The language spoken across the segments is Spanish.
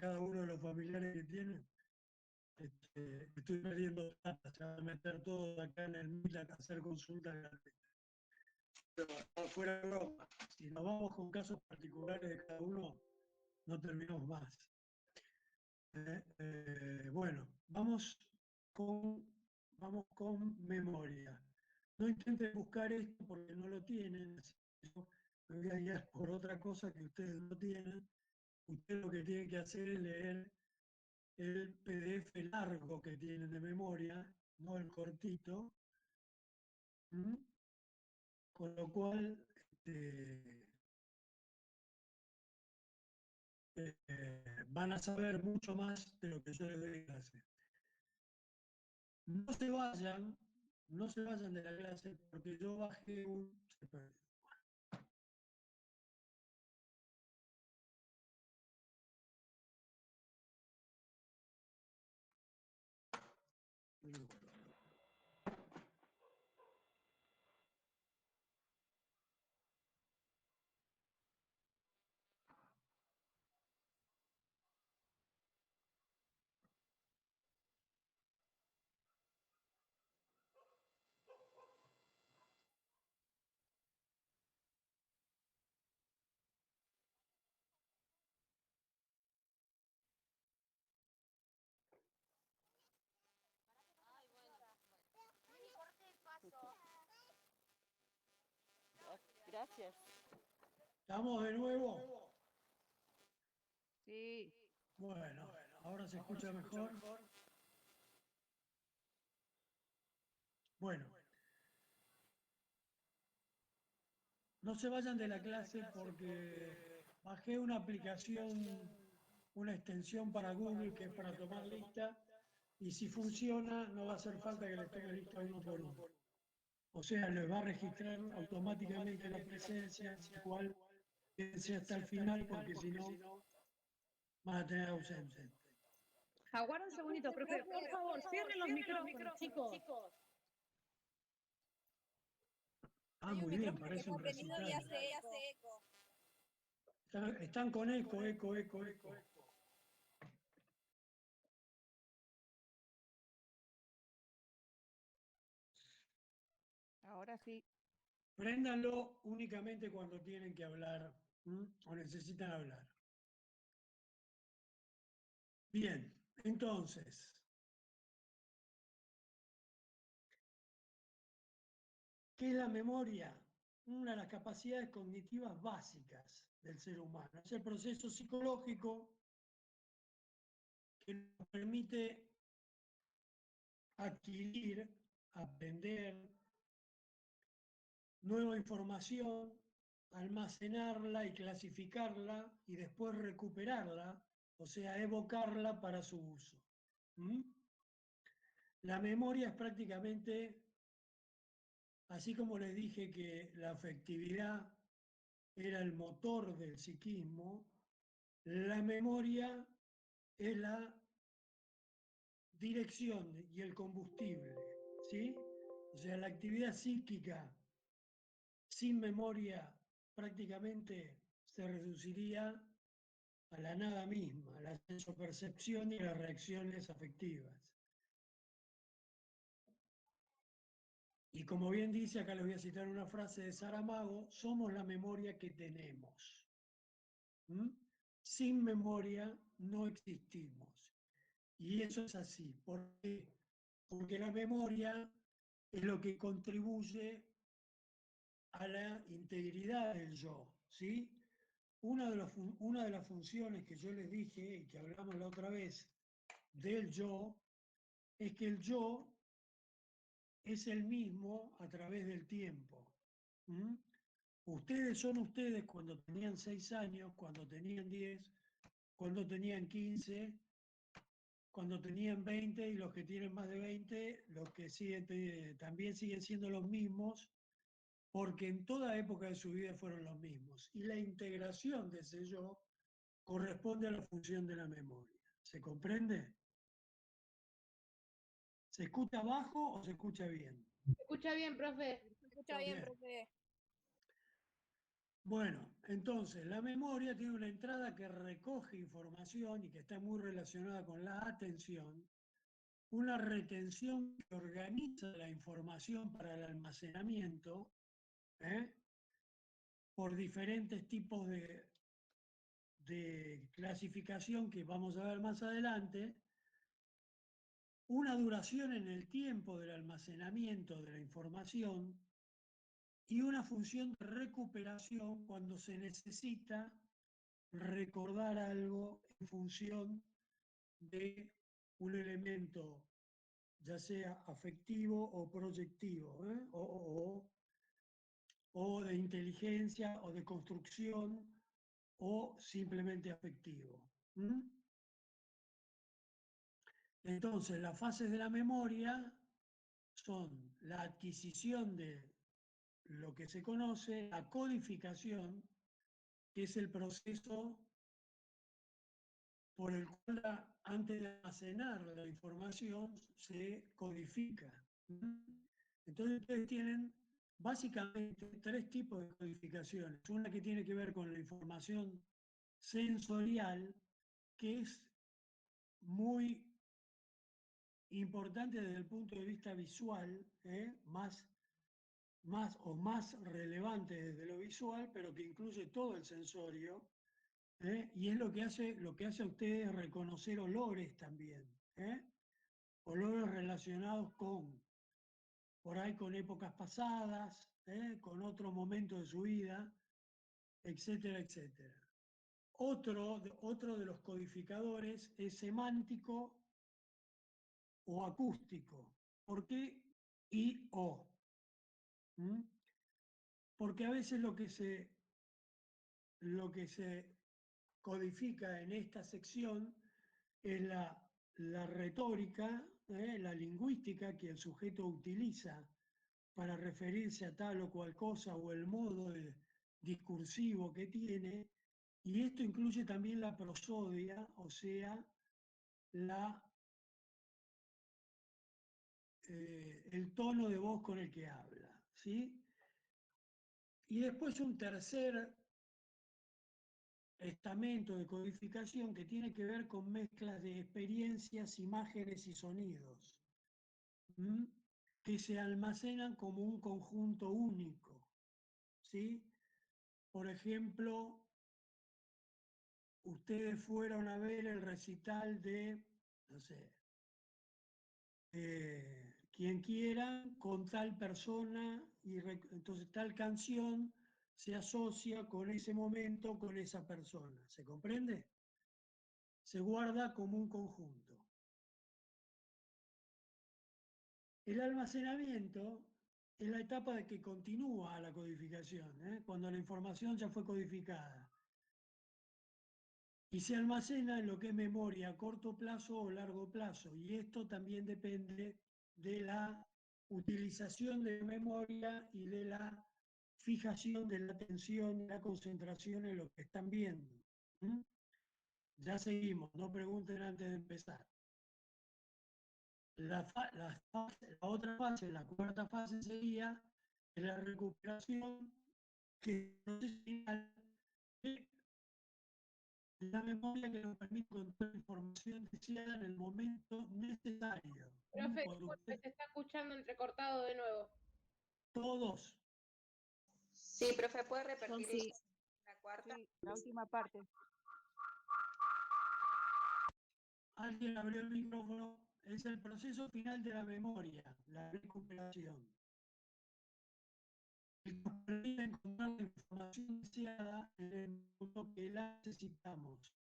cada uno de los familiares que tienen. Estoy perdiendo plata, se va a meter todo acá en el MIT a hacer consultas gratuitas. Pero fuera de broma, si nos vamos con casos particulares de cada uno, no terminamos más. Bueno, vamos con memoria. No intenten buscar esto porque no lo tienen. Yo me voy a guiar por otra cosa que ustedes no tienen. Ustedes lo que tienen que hacer es leer el PDF largo que tienen de memoria, no el cortito. ¿Mm? Con lo cual van a saber mucho más de lo que yo les doy en clase. No se vayan, no se vayan de la clase porque yo bajé un... Se perdió. Bueno. Gracias. ¿Estamos de nuevo? Sí. Bueno, ahora se escucha mejor. Bueno, no se vayan de la clase porque bajé una aplicación, una extensión para Google que es para tomar lista y si funciona no va a hacer falta que les tome lista uno por uno. O sea, les va a registrar automáticamente la presencia, con lo cual quédense hasta el final porque si no van a tener ausente. Aguarda un segundito, profe. Por favor, cierren los micrófonos, chicos. Ah, muy bien, parece un recital. Están con eco. Ahora sí. Préndanlo únicamente cuando tienen que hablar o necesitan hablar. Bien, entonces, ¿qué es la memoria? Una de las capacidades cognitivas básicas del ser humano. Es el proceso psicológico que nos permite adquirir, aprender nueva información, almacenarla y clasificarla y después recuperarla, o sea, evocarla para su uso. ¿Mm? La memoria es prácticamente, así como les dije que la afectividad era el motor del psiquismo, la memoria es la dirección y el combustible, ¿sí? O sea, la actividad psíquica sin memoria prácticamente se reduciría a la nada misma, a la sensopercepción y las reacciones afectivas. Y como bien dice, acá les voy a citar una frase de Saramago, somos la memoria que tenemos. ¿Mm? Sin memoria no existimos. Y eso es así. ¿Por qué? Porque la memoria es lo que contribuye a la integridad del yo, ¿sí? Una de las funciones que yo les dije y que hablamos la otra vez del yo es que el yo es el mismo a través del tiempo. ¿Mm? Ustedes son ustedes cuando tenían 6 años, cuando tenían 10, cuando tenían 15, cuando tenían 20 y los que tienen más de 20, los que también siguen siendo los mismos, porque en toda época de su vida fueron los mismos. Y la integración de ese yo corresponde a la función de la memoria. ¿Se comprende? ¿Se escucha bajo o se escucha bien? Se escucha bien, profe. Bien. Bueno, entonces la memoria tiene una entrada que recoge información y que está muy relacionada con la atención, una retención que organiza la información para el almacenamiento, ¿eh? Por diferentes tipos de clasificación que vamos a ver más adelante, una duración en el tiempo del almacenamiento de la información y una función de recuperación cuando se necesita recordar algo en función de un elemento, ya sea afectivo o proyectivo, ¿eh? O de inteligencia o de construcción o simplemente afectivo. ¿Mm? Entonces, las fases de la memoria son la adquisición de lo que se conoce, la codificación, que es el proceso por el cual antes de almacenar la información se codifica. Entonces ustedes tienen básicamente tres tipos de codificaciones. Una que tiene que ver con la información sensorial, que es muy importante desde el punto de vista visual, más relevante desde lo visual, pero que incluye todo el sensorio, y es lo que hace a ustedes reconocer olores también, olores relacionados por ahí con épocas pasadas, con otro momento de su vida, etcétera, etcétera. Otro de los codificadores es semántico o acústico. ¿Por qué y o? ¿Mm? Porque a veces lo que se codifica en esta sección es la retórica, la lingüística que el sujeto utiliza para referirse a tal o cual cosa o el modo discursivo que tiene, y esto incluye también la prosodia, o sea, el tono de voz con el que habla, ¿sí? Y después un tercer estamento de codificación que tiene que ver con mezclas de experiencias, imágenes y sonidos, ¿m? Que se almacenan como un conjunto único, ¿sí? Por ejemplo, ustedes fueron a ver el recital de, no sé, quien quiera, con tal persona, y entonces tal canción se asocia con ese momento, con esa persona. ¿Se comprende? Se guarda como un conjunto. El almacenamiento es la etapa de que continúa la codificación, cuando la información ya fue codificada. Y se almacena en lo que es memoria a corto plazo o largo plazo. Y esto también depende de la utilización de memoria y de la fijación de la atención y la concentración en lo que están viendo. ¿Mm? Ya seguimos, no pregunten antes de empezar. La otra fase, la cuarta fase sería la recuperación, que es final de la memoria que nos permite encontrar información deseada en el momento necesario. Profe, Cuando disculpe, se está escuchando entrecortado de nuevo. todos, Sí, profe, ¿puede repetir Sí. la cuarta? Sí, la última parte. alguien abrió el micrófono, es el proceso final de la memoria, la recuperación. Y nos permite encontrar la información deseada en el momento que la necesitamos.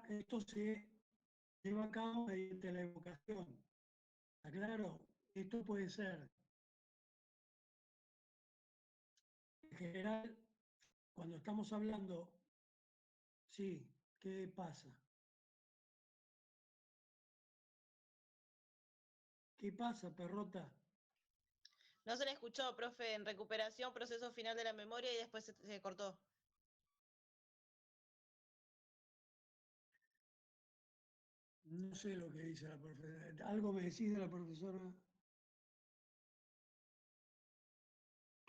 Esto se lleva a cabo mediante la evocación. ¿Está claro? Esto puede ser, en general, cuando estamos hablando, sí, ¿qué pasa? ¿Qué pasa, perrota? No se le escuchó, profe, en recuperación, proceso final de la memoria y después se cortó. No sé lo que dice la profesora. ¿Algo me decís de la profesora?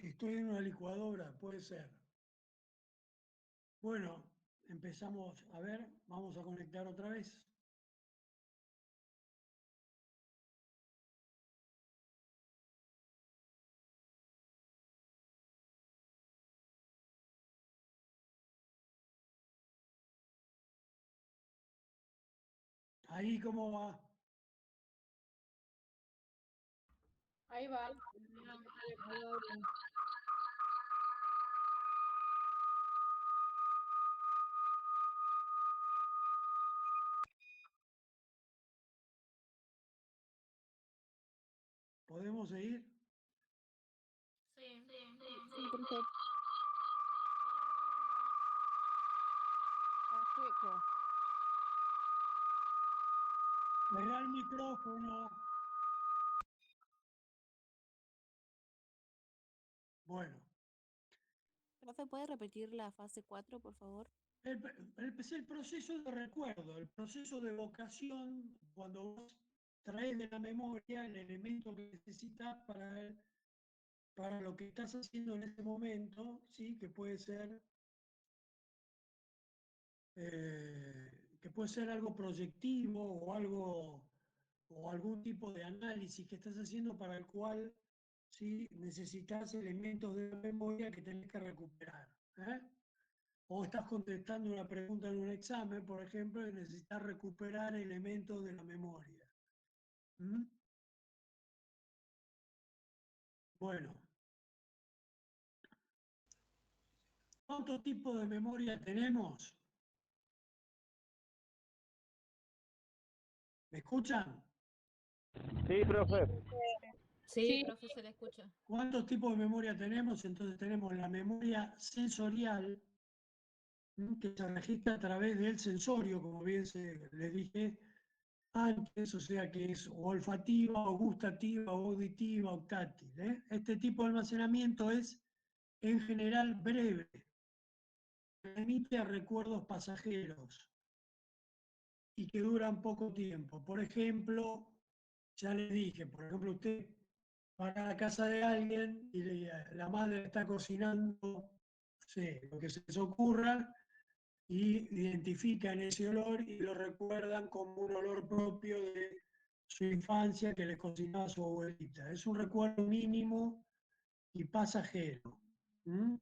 Que estoy en una licuadora, puede ser. Bueno, empezamos a ver, vamos a conectar otra vez. Ahí, ¿cómo va? Ahí va. ¿Podemos seguir? Sí, profe. Pacheco. Cerrá el micrófono. Bueno, Profe, ¿puede repetir la fase 4, por favor? es el proceso de recuerdo, el proceso de evocación, cuando vos traes de la memoria el elemento que necesitas para lo que estás haciendo en ese momento, ¿sí? Que puede ser algo proyectivo o algún tipo de análisis que estás haciendo para el cual, ¿sí? Necesitas elementos de la memoria que tenés que recuperar. ¿Eh? O estás contestando una pregunta en un examen, por ejemplo, y necesitas recuperar elementos de la memoria. ¿Mm? Bueno, ¿cuántos tipos de memoria tenemos? ¿Me escuchan? Sí, profe. Sí, profe, se le escucha. ¿Cuántos tipos de memoria tenemos? Entonces tenemos la memoria sensorial, que se registra a través del sensorio, como bien les dije antes, o sea que es o olfativa, o gustativa, o auditiva, o táctil. Este tipo de almacenamiento es en general breve, remite a recuerdos pasajeros y que duran poco tiempo. Por ejemplo, ya les dije, por ejemplo, usted va a la casa de alguien y la madre está cocinando, no sé, lo que se les ocurra, y identifican ese olor y lo recuerdan como un olor propio de su infancia que les cocinaba su abuelita. Es un recuerdo mínimo y pasajero. ¿Mm?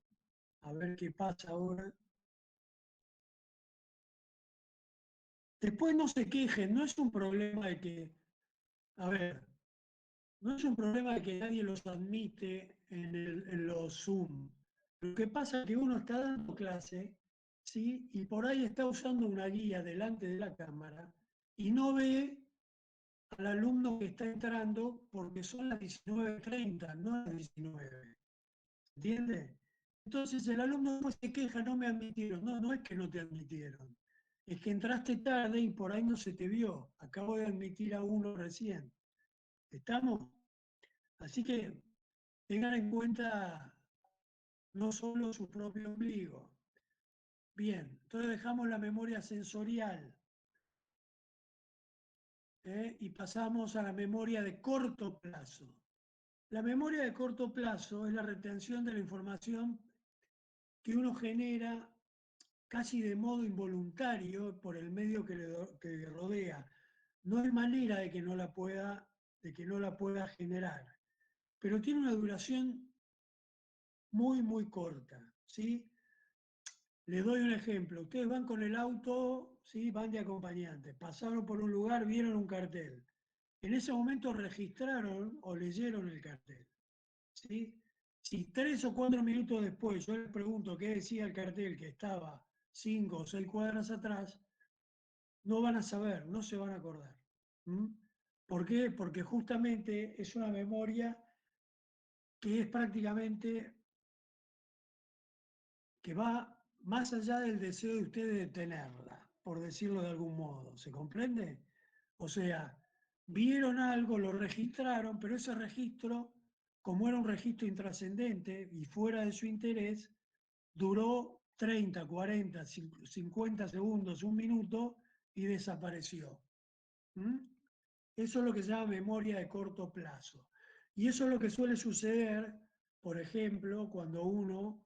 A ver qué pasa ahora. Después no se quejen, no es un problema de que, a ver, no es un problema de que nadie los admite en los Zoom. Lo que pasa es que uno está dando clase, ¿sí? Y por ahí está usando una guía delante de la cámara y no ve al alumno que está entrando porque son las 19:30, no las 19. ¿Entiende? Entonces el alumno después se queja, no me admitieron. No, no es que no te admitieron. Es que entraste tarde y por ahí no se te vio. Acabo de admitir a uno recién. ¿Estamos? Así que tengan en cuenta no solo su propio ombligo. Bien, entonces dejamos la memoria sensorial, y pasamos a la memoria de corto plazo. La memoria de corto plazo es la retención de la información que uno genera casi de modo involuntario por el medio que le rodea. No hay manera de que no la pueda generar, pero tiene una duración muy, muy corta, ¿sí? Les doy un ejemplo. Ustedes van con el auto, ¿sí? Van de acompañantes, pasaron por un lugar, vieron un cartel. En ese momento registraron o leyeron el cartel, ¿sí? Si 3 o 4 minutos después yo les pregunto qué decía el cartel que estaba 5 o 6 cuadras atrás, no van a saber, no se van a acordar. ¿Mm? ¿Por qué? Porque justamente es una memoria que es prácticamente, que va más allá del deseo de ustedes de tenerla, por decirlo de algún modo. ¿Se comprende? O sea, vieron algo, lo registraron, pero ese registro, como era un registro intrascendente y fuera de su interés, duró 30, 40, 50 segundos, un minuto y desapareció. ¿Mm? Eso es lo que se llama memoria de corto plazo. Y eso es lo que suele suceder por ejemplo, cuando uno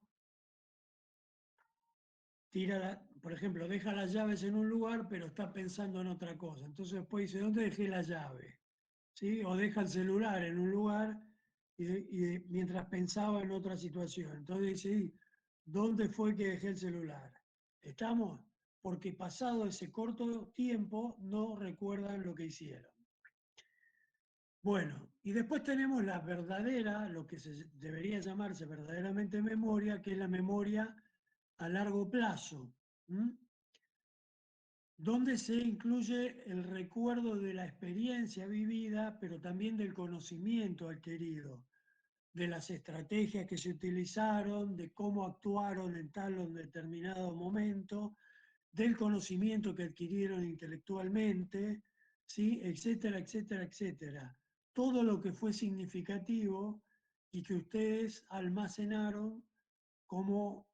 por ejemplo, deja las llaves en un lugar, pero está pensando en otra cosa. Entonces después dice, ¿dónde dejé la llave? ¿Sí? O deja el celular en un lugar mientras pensaba en otra situación. Entonces dice, ¿dónde fue que dejé el celular? ¿Estamos? Porque pasado ese corto tiempo no recuerdan lo que hicieron. Bueno, y después tenemos la verdadera, lo que debería llamarse verdaderamente memoria, que es la memoria a largo plazo, donde se incluye el recuerdo de la experiencia vivida, pero también del conocimiento adquirido, de las estrategias que se utilizaron, de cómo actuaron en tal o determinado momento, del conocimiento que adquirieron intelectualmente, ¿sí? Etcétera, etcétera, etcétera. Todo lo que fue significativo y que ustedes almacenaron como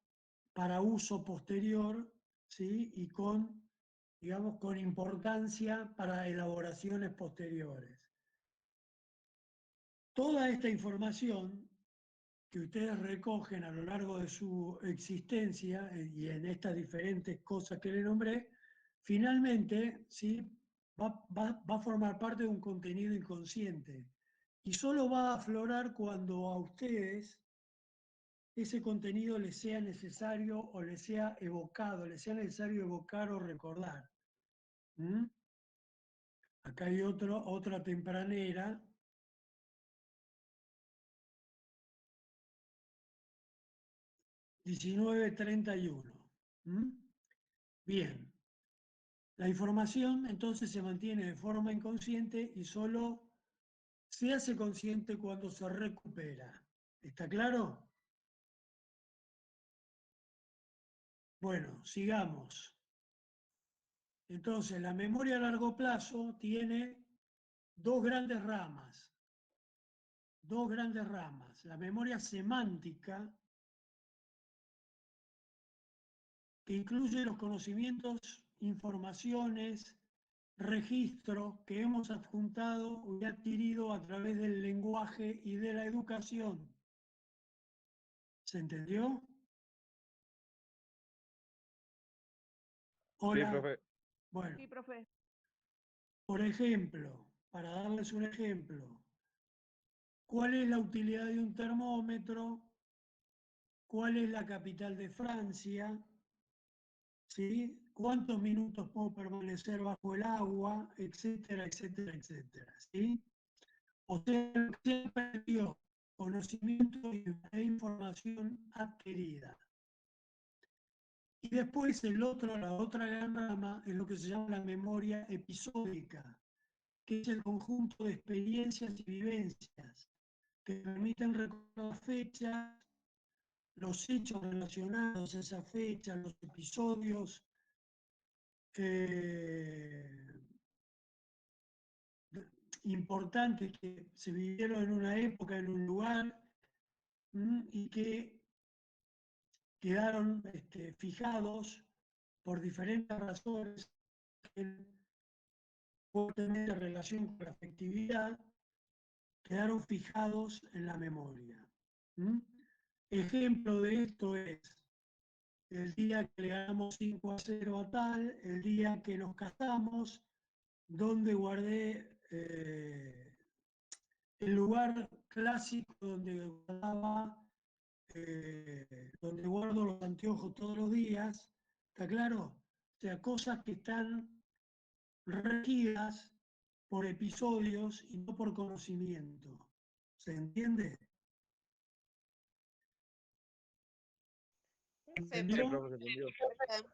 para uso posterior, ¿sí? Y con, digamos, con importancia para elaboraciones posteriores. Toda esta información que ustedes recogen a lo largo de su existencia y en estas diferentes cosas que le nombré, finalmente, ¿sí? va a formar parte de un contenido inconsciente y solo va a aflorar cuando a ustedes ese contenido les sea necesario o les sea evocado, les sea necesario evocar o recordar. Acá hay otra tempranera. (19:31). Bien. La información entonces se mantiene de forma inconsciente y solo se hace consciente cuando se recupera. ¿Está claro? Bueno, sigamos. Entonces, la memoria a largo plazo tiene dos grandes ramas. Dos grandes ramas. La memoria semántica, que incluye los conocimientos, informaciones, registros que hemos adjuntado y adquirido a través del lenguaje y de la educación. ¿Se entendió? Hola. Sí, profe. Bueno, Sí, profe. por ejemplo, para darles un ejemplo, ¿cuál es la utilidad de un termómetro? ¿Cuál es la capital de Francia? ¿Sí? ¿Cuántos minutos puedo permanecer bajo el agua? Etcétera, etcétera, etcétera. ¿Sí? O sea, se perdió conocimiento e información adquirida. Y después la otra gran rama es lo que se llama la memoria episódica, que es el conjunto de experiencias y vivencias que permiten recordar fechas, los hechos relacionados a esa fecha, los episodios importantes que se vivieron en una época, en un lugar, y que quedaron fijados por diferentes razones que fuertemente relación con la afectividad, quedaron fijados en la memoria. Ejemplo de esto es el día que le ganamos 5-0 a tal, el día que nos casamos, donde guardé el lugar clásico donde guardo los anteojos todos los días, ¿está claro? O sea, cosas que están regidas por episodios y no por conocimiento. ¿Se entiende? Sí, ¿Entendió? profe, se entendió.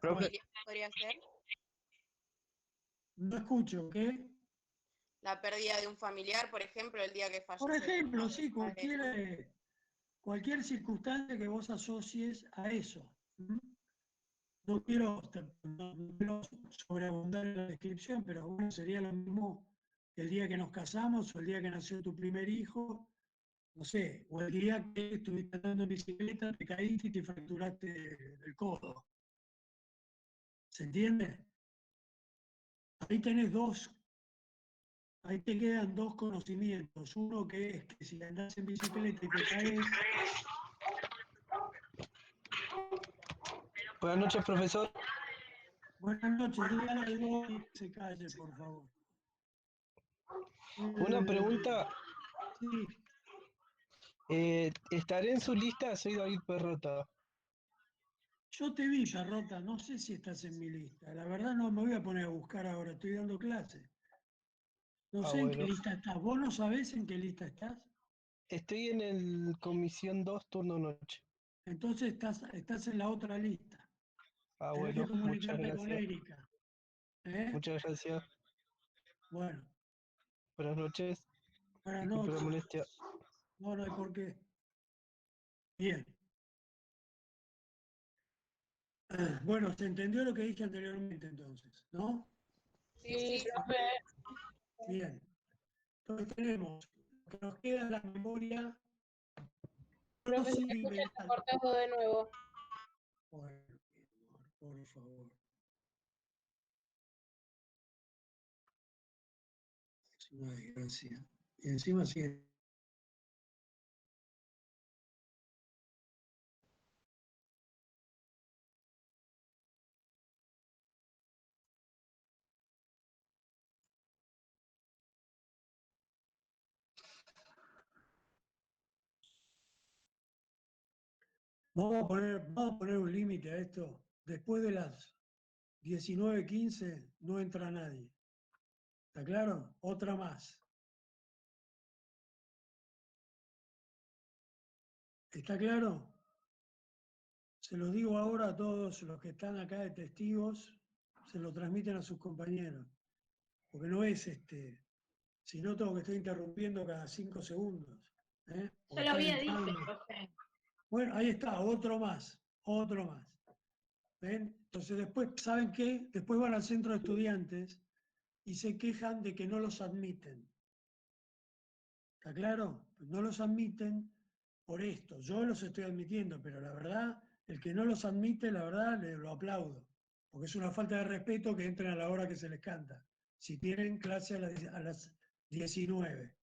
Profe. Profe, ¿Podría ser? No escucho, ¿qué? La pérdida de un familiar, por ejemplo, el día que fallece. Por ejemplo, sí, padre. cualquier circunstancia que vos asocies a eso. No quiero sobreabundar en la descripción, pero bueno, sería lo mismo que el día que nos casamos o el día que nació tu primer hijo, no sé, o el día que estuviste andando en bicicleta, te caíste y te fracturaste el codo. ¿Se entiende? Ahí tenés dos ahí te quedan dos conocimientos. Uno que es que si andás en bicicleta y te caes, Buenas noches, profesor. buenas noches, dígale algo y que se calle, por favor. Una pregunta. Sí, ¿Estaré en su lista? Soy David Perrota. yo te vi, Perrota, no sé si estás en mi lista. La verdad no me voy a poner a buscar ahora, estoy dando clase. No sé en qué Bueno. lista estás. ¿Vos no sabés en qué lista estás? Estoy en el Comisión 2, turno noche. Entonces estás en la otra lista. Tenés que Bueno, muchas comunicarte con gracias. Erika. ¿Eh? Muchas gracias. Bueno, Buenas noches. buenas Disculpe la noches. molestia. No, no hay por qué. Bien. Bueno, se entendió lo que dije anteriormente entonces, ¿no? Sí, profe. Bien. Entonces tenemos, lo que nos queda es la memoria Profe, se escucha procedimental. cortado de nuevo. Bueno, por favor. Es una desgracia. Y encima sigue. Vamos a poner un límite a esto. Después de las 19:15 no entra nadie. ¿Está claro? Otra más. ¿Está claro? Se los digo ahora a todos los que están acá de testigos, se lo transmiten a sus compañeros. Porque no es si no tengo que estar interrumpiendo cada 5 segundos. ¿eh? Ya lo había dicho, profe. Bueno, ahí está, otro más, otro más. ¿Ven? Entonces después, ¿saben qué? Después van al centro de estudiantes y se quejan de que no los admiten. ¿Está claro? Pues no los admiten por esto. Yo los estoy admitiendo, pero la verdad, el que no los admite, la verdad, lo aplaudo. Porque es una falta de respeto que entren a la hora que se les canta. Si tienen clase a las 19.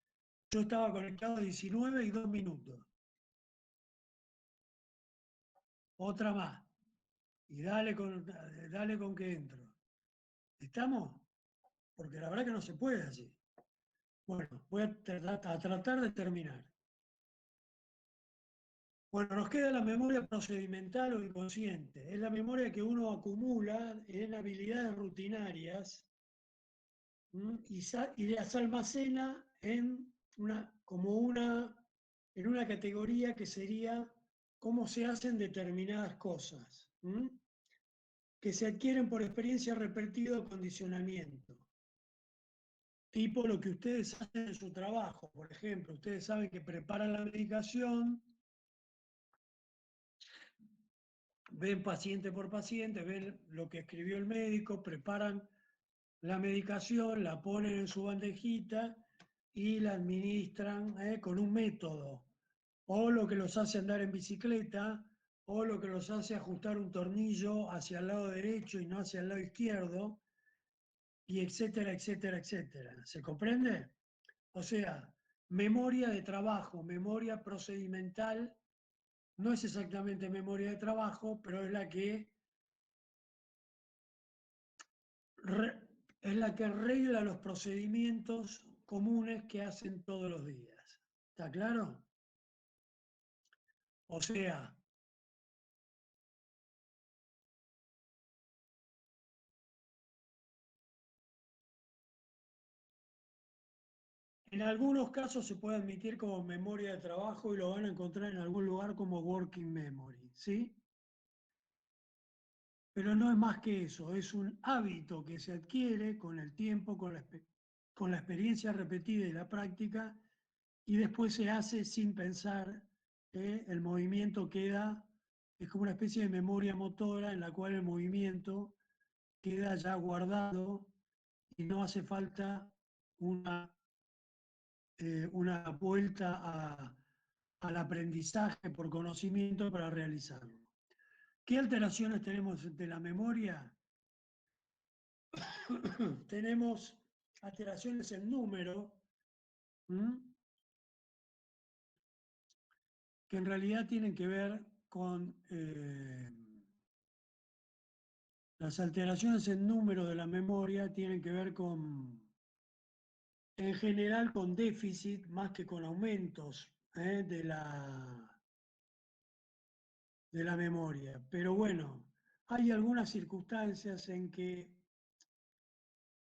Yo estaba conectado a 19 y 2 minutos. Otra más. Y dale con que entro. ¿Estamos? Porque la verdad que no se puede así. Bueno, voy a tratar de terminar. Bueno, nos queda la memoria procedimental o inconsciente. Es la memoria que uno acumula en habilidades rutinarias y las almacena en en una categoría que sería cómo se hacen determinadas cosas, que se adquieren por experiencia repetida o condicionamiento. Tipo lo que ustedes hacen en su trabajo. Por ejemplo, ustedes saben que preparan la medicación, ven paciente por paciente, ven lo que escribió el médico, preparan la medicación, la ponen en su bandejita y la administran con un método. O lo que los hace andar en bicicleta, o lo que los hace ajustar un tornillo hacia el lado derecho y no hacia el lado izquierdo, y etcétera, etcétera, etcétera. ¿Se comprende? O sea, memoria de trabajo, memoria procedimental, no es exactamente memoria de trabajo, pero es la que regla los procedimientos comunes que hacen todos los días. ¿Está claro? O sea, en algunos casos se puede admitir como memoria de trabajo y lo van a encontrar en algún lugar como working memory, ¿sí? Pero no es más que eso, es un hábito que se adquiere con el tiempo, con la experiencia repetida y la práctica, y después se hace sin pensar, el movimiento queda, es como una especie de memoria motora en la cual el movimiento queda ya guardado y no hace falta una vuelta al aprendizaje por conocimiento para realizarlo. ¿Qué alteraciones tenemos de la memoria? Tenemos alteraciones en número, que en realidad tienen que ver con las alteraciones en número de la memoria, tienen que ver con, en general, con déficit más que con aumentos de la memoria. Pero bueno, hay algunas circunstancias en que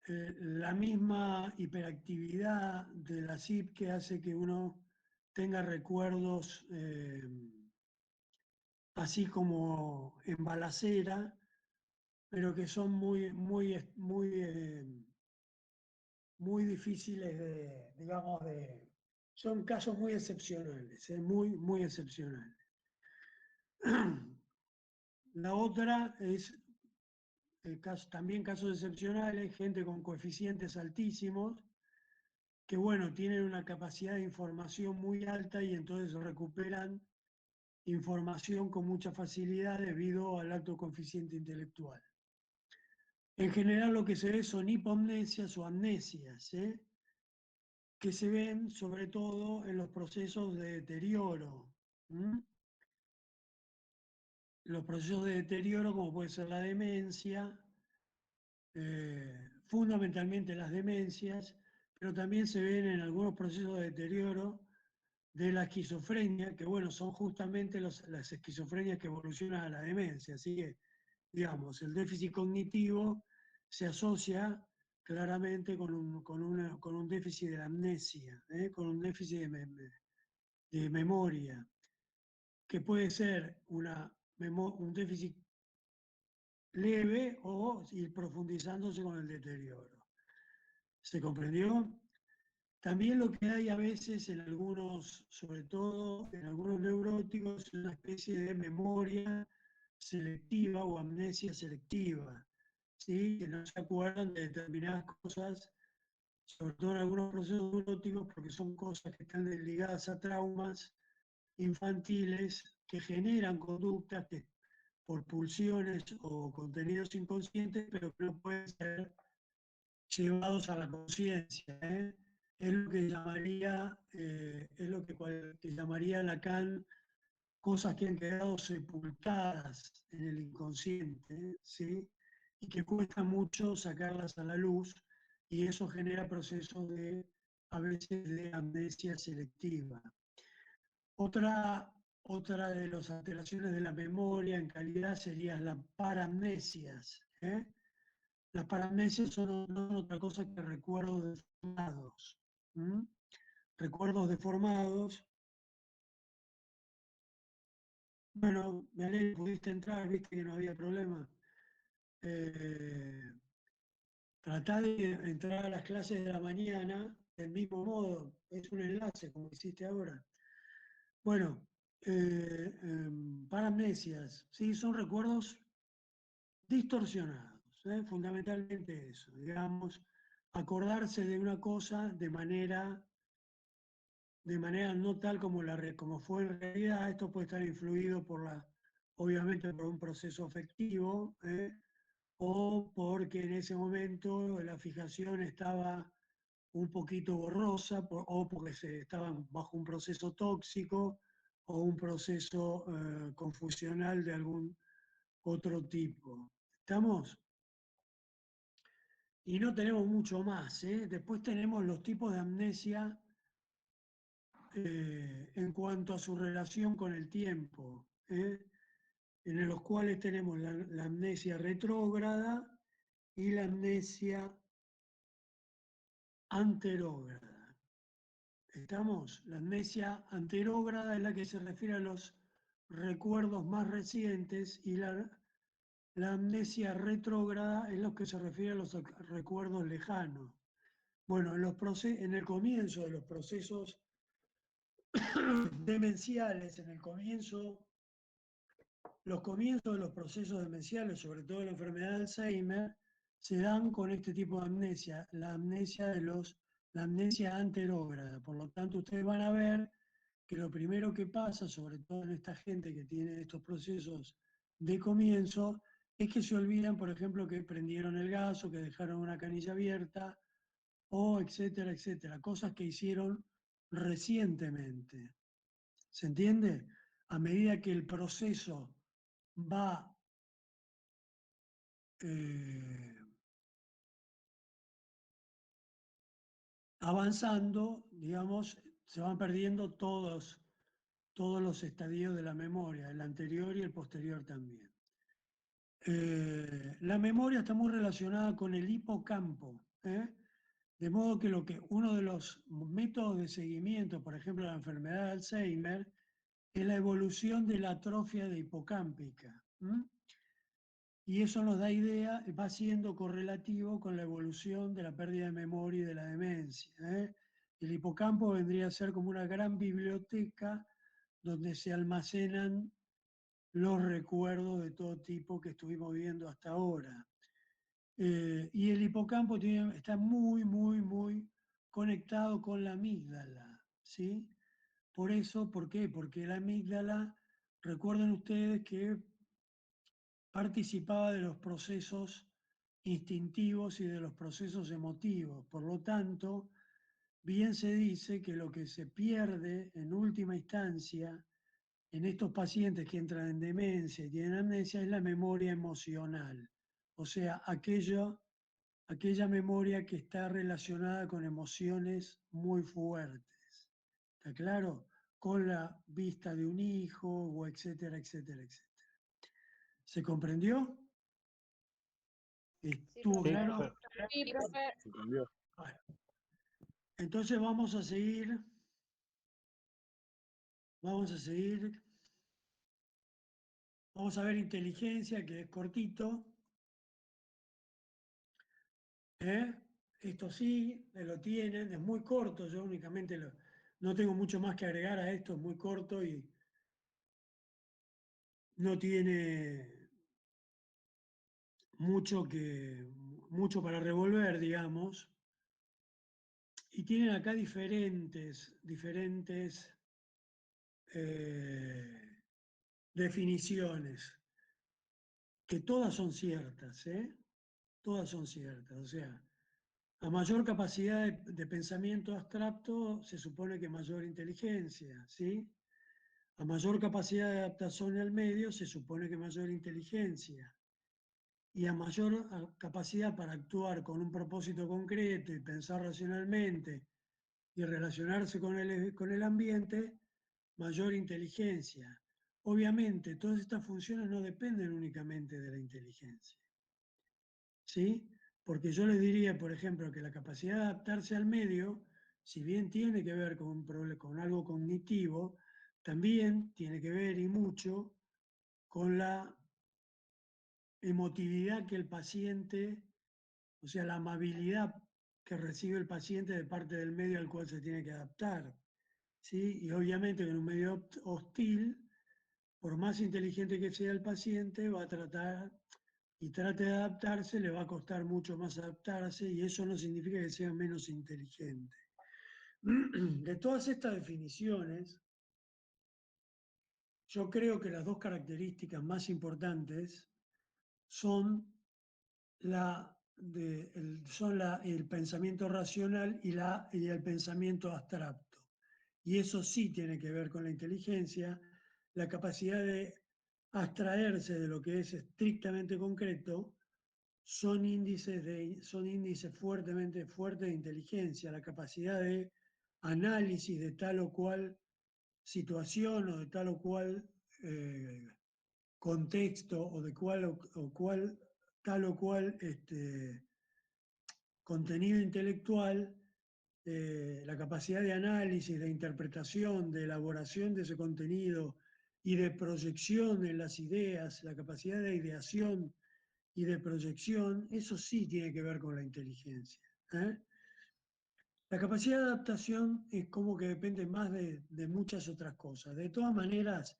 la misma hiperactividad de la SIP que hace que uno tenga recuerdos así como en balacera, pero que son muy difíciles de, digamos, son casos muy excepcionales, muy excepcionales. La otra es también casos excepcionales, gente con coeficientes altísimos, que bueno, tienen una capacidad de información muy alta y entonces recuperan información con mucha facilidad debido al alto coeficiente intelectual. En general lo que se ve son hipomnesias o amnesias, que se ven sobre todo en los procesos de deterioro. Los procesos de deterioro, como puede ser la demencia, fundamentalmente las demencias, pero también se ven en algunos procesos de deterioro de la esquizofrenia, que bueno, son justamente las esquizofrenias que evolucionan a la demencia. Así que, digamos, el déficit cognitivo se asocia claramente con un déficit de la amnesia, con un déficit de memoria, que puede ser un déficit leve o ir profundizándose con el deterioro. ¿Se comprendió? También lo que hay a veces en algunos, sobre todo en algunos neuróticos, es una especie de memoria selectiva o amnesia selectiva, ¿sí? Que no se acuerdan de determinadas cosas, sobre todo en algunos procesos neuróticos, porque son cosas que están ligadas a traumas infantiles que generan conductas que, por pulsiones o contenidos inconscientes, pero que no pueden ser llevados a la conciencia. Es lo que llamaría, que llamaría Lacan cosas que han quedado sepultadas en el inconsciente, ¿sí? Y que cuesta mucho sacarlas a la luz, y eso genera procesos a veces de amnesia selectiva. Otra de las alteraciones de la memoria en calidad serían las paramnesias. Las paramnesias no son otra cosa que recuerdos deformados. Recuerdos deformados. Bueno, me alegro que pudiste entrar, viste que no había problema. Tratá de entrar a las clases de la mañana del mismo modo, es un enlace como hiciste ahora. Bueno, paramnesias, ¿sí? Son recuerdos distorsionados, fundamentalmente eso, digamos, acordarse de una cosa de manera no tal como fue en realidad. Esto puede estar influido obviamente por un proceso afectivo, o porque en ese momento la fijación estaba un poquito borrosa, o porque estaban bajo un proceso tóxico o un proceso confusional de algún otro tipo. ¿Estamos? Y no tenemos mucho más. Después tenemos los tipos de amnesia en cuanto a su relación con el tiempo, en los cuales tenemos la amnesia retrógrada y la amnesia anterógrada. ¿Estamos? La amnesia anterógrada es la que se refiere a los recuerdos más recientes, y la amnesia retrógrada es lo que se refiere a los recuerdos lejanos. Bueno, en el comienzo de los procesos demenciales, los comienzos de los procesos demenciales, sobre todo la enfermedad de Alzheimer, se dan con este tipo de amnesia, la amnesia anterógrada. Por lo tanto, ustedes van a ver que lo primero que pasa, sobre todo en esta gente que tiene estos procesos de comienzo, es que se olvidan, por ejemplo, que prendieron el gas o que dejaron una canilla abierta o etcétera, etcétera, cosas que hicieron recientemente. ¿Se entiende? A medida que el proceso va avanzando, digamos, se van perdiendo todos los estadios de la memoria, el anterior y el posterior también. La memoria está muy relacionada con el hipocampo, ¿eh? De modo que uno de los métodos de seguimiento, por ejemplo, la enfermedad de Alzheimer, es la evolución de la atrofia de hipocámpica. Y eso nos da idea, va siendo correlativo con la evolución de la pérdida de memoria y de la demencia. El hipocampo vendría a ser como una gran biblioteca donde se almacenan los recuerdos de todo tipo que estuvimos viendo hasta ahora. Y el hipocampo está muy, muy, muy conectado con la amígdala, ¿sí? Por eso, ¿por qué? Porque la amígdala, recuerden ustedes que participaba de los procesos instintivos y de los procesos emotivos. Por lo tanto, bien se dice que lo que se pierde en última instancia en estos pacientes que entran en demencia y tienen amnesia es la memoria emocional, o sea, aquella memoria que está relacionada con emociones muy fuertes. ¿Está claro? Con la vista de un hijo, o etcétera, etcétera, etcétera. ¿Se comprendió? ¿Estuvo Sí, claro? profe. Sí, profe. Entendió. Bueno, entonces vamos a seguir. Vamos a seguir. Vamos a ver inteligencia, que es cortito. Esto sí, lo tienen, es muy corto. Yo únicamente no tengo mucho más que agregar a esto, es muy corto y no tiene mucho para revolver, digamos. Y tienen acá diferentes definiciones, que todas son ciertas, todas son ciertas. O sea, a mayor capacidad de pensamiento abstracto se supone que mayor inteligencia, ¿sí? A mayor capacidad de adaptación al medio se supone que mayor inteligencia. Y a mayor capacidad para actuar con un propósito concreto y pensar racionalmente y relacionarse con el ambiente, mayor inteligencia. Obviamente, todas estas funciones no dependen únicamente de la inteligencia, ¿sí? Porque yo les diría, por ejemplo, que la capacidad de adaptarse al medio, si bien tiene que ver con algo cognitivo, también tiene que ver y mucho con la emotividad que el paciente, o sea, la amabilidad que recibe el paciente de parte del medio al cual se tiene que adaptar, ¿sí? Y obviamente en un medio hostil, por más inteligente que sea el paciente, va a tratar y trate de adaptarse, le va a costar mucho más adaptarse y eso no significa que sea menos inteligente. De todas estas definiciones, yo creo que las dos características más importantes son el pensamiento racional y el pensamiento abstracto. Y eso sí tiene que ver con la inteligencia, la capacidad de abstraerse de lo que es estrictamente concreto, son índices fuertes de inteligencia, la capacidad de análisis de tal o cual situación o de tal o cual contexto o de tal o cual contenido intelectual, la capacidad de análisis, de interpretación, de elaboración de ese contenido y de proyección en las ideas, la capacidad de ideación y de proyección, eso sí tiene que ver con la inteligencia. La capacidad de adaptación es como que depende más de muchas otras cosas. De todas maneras,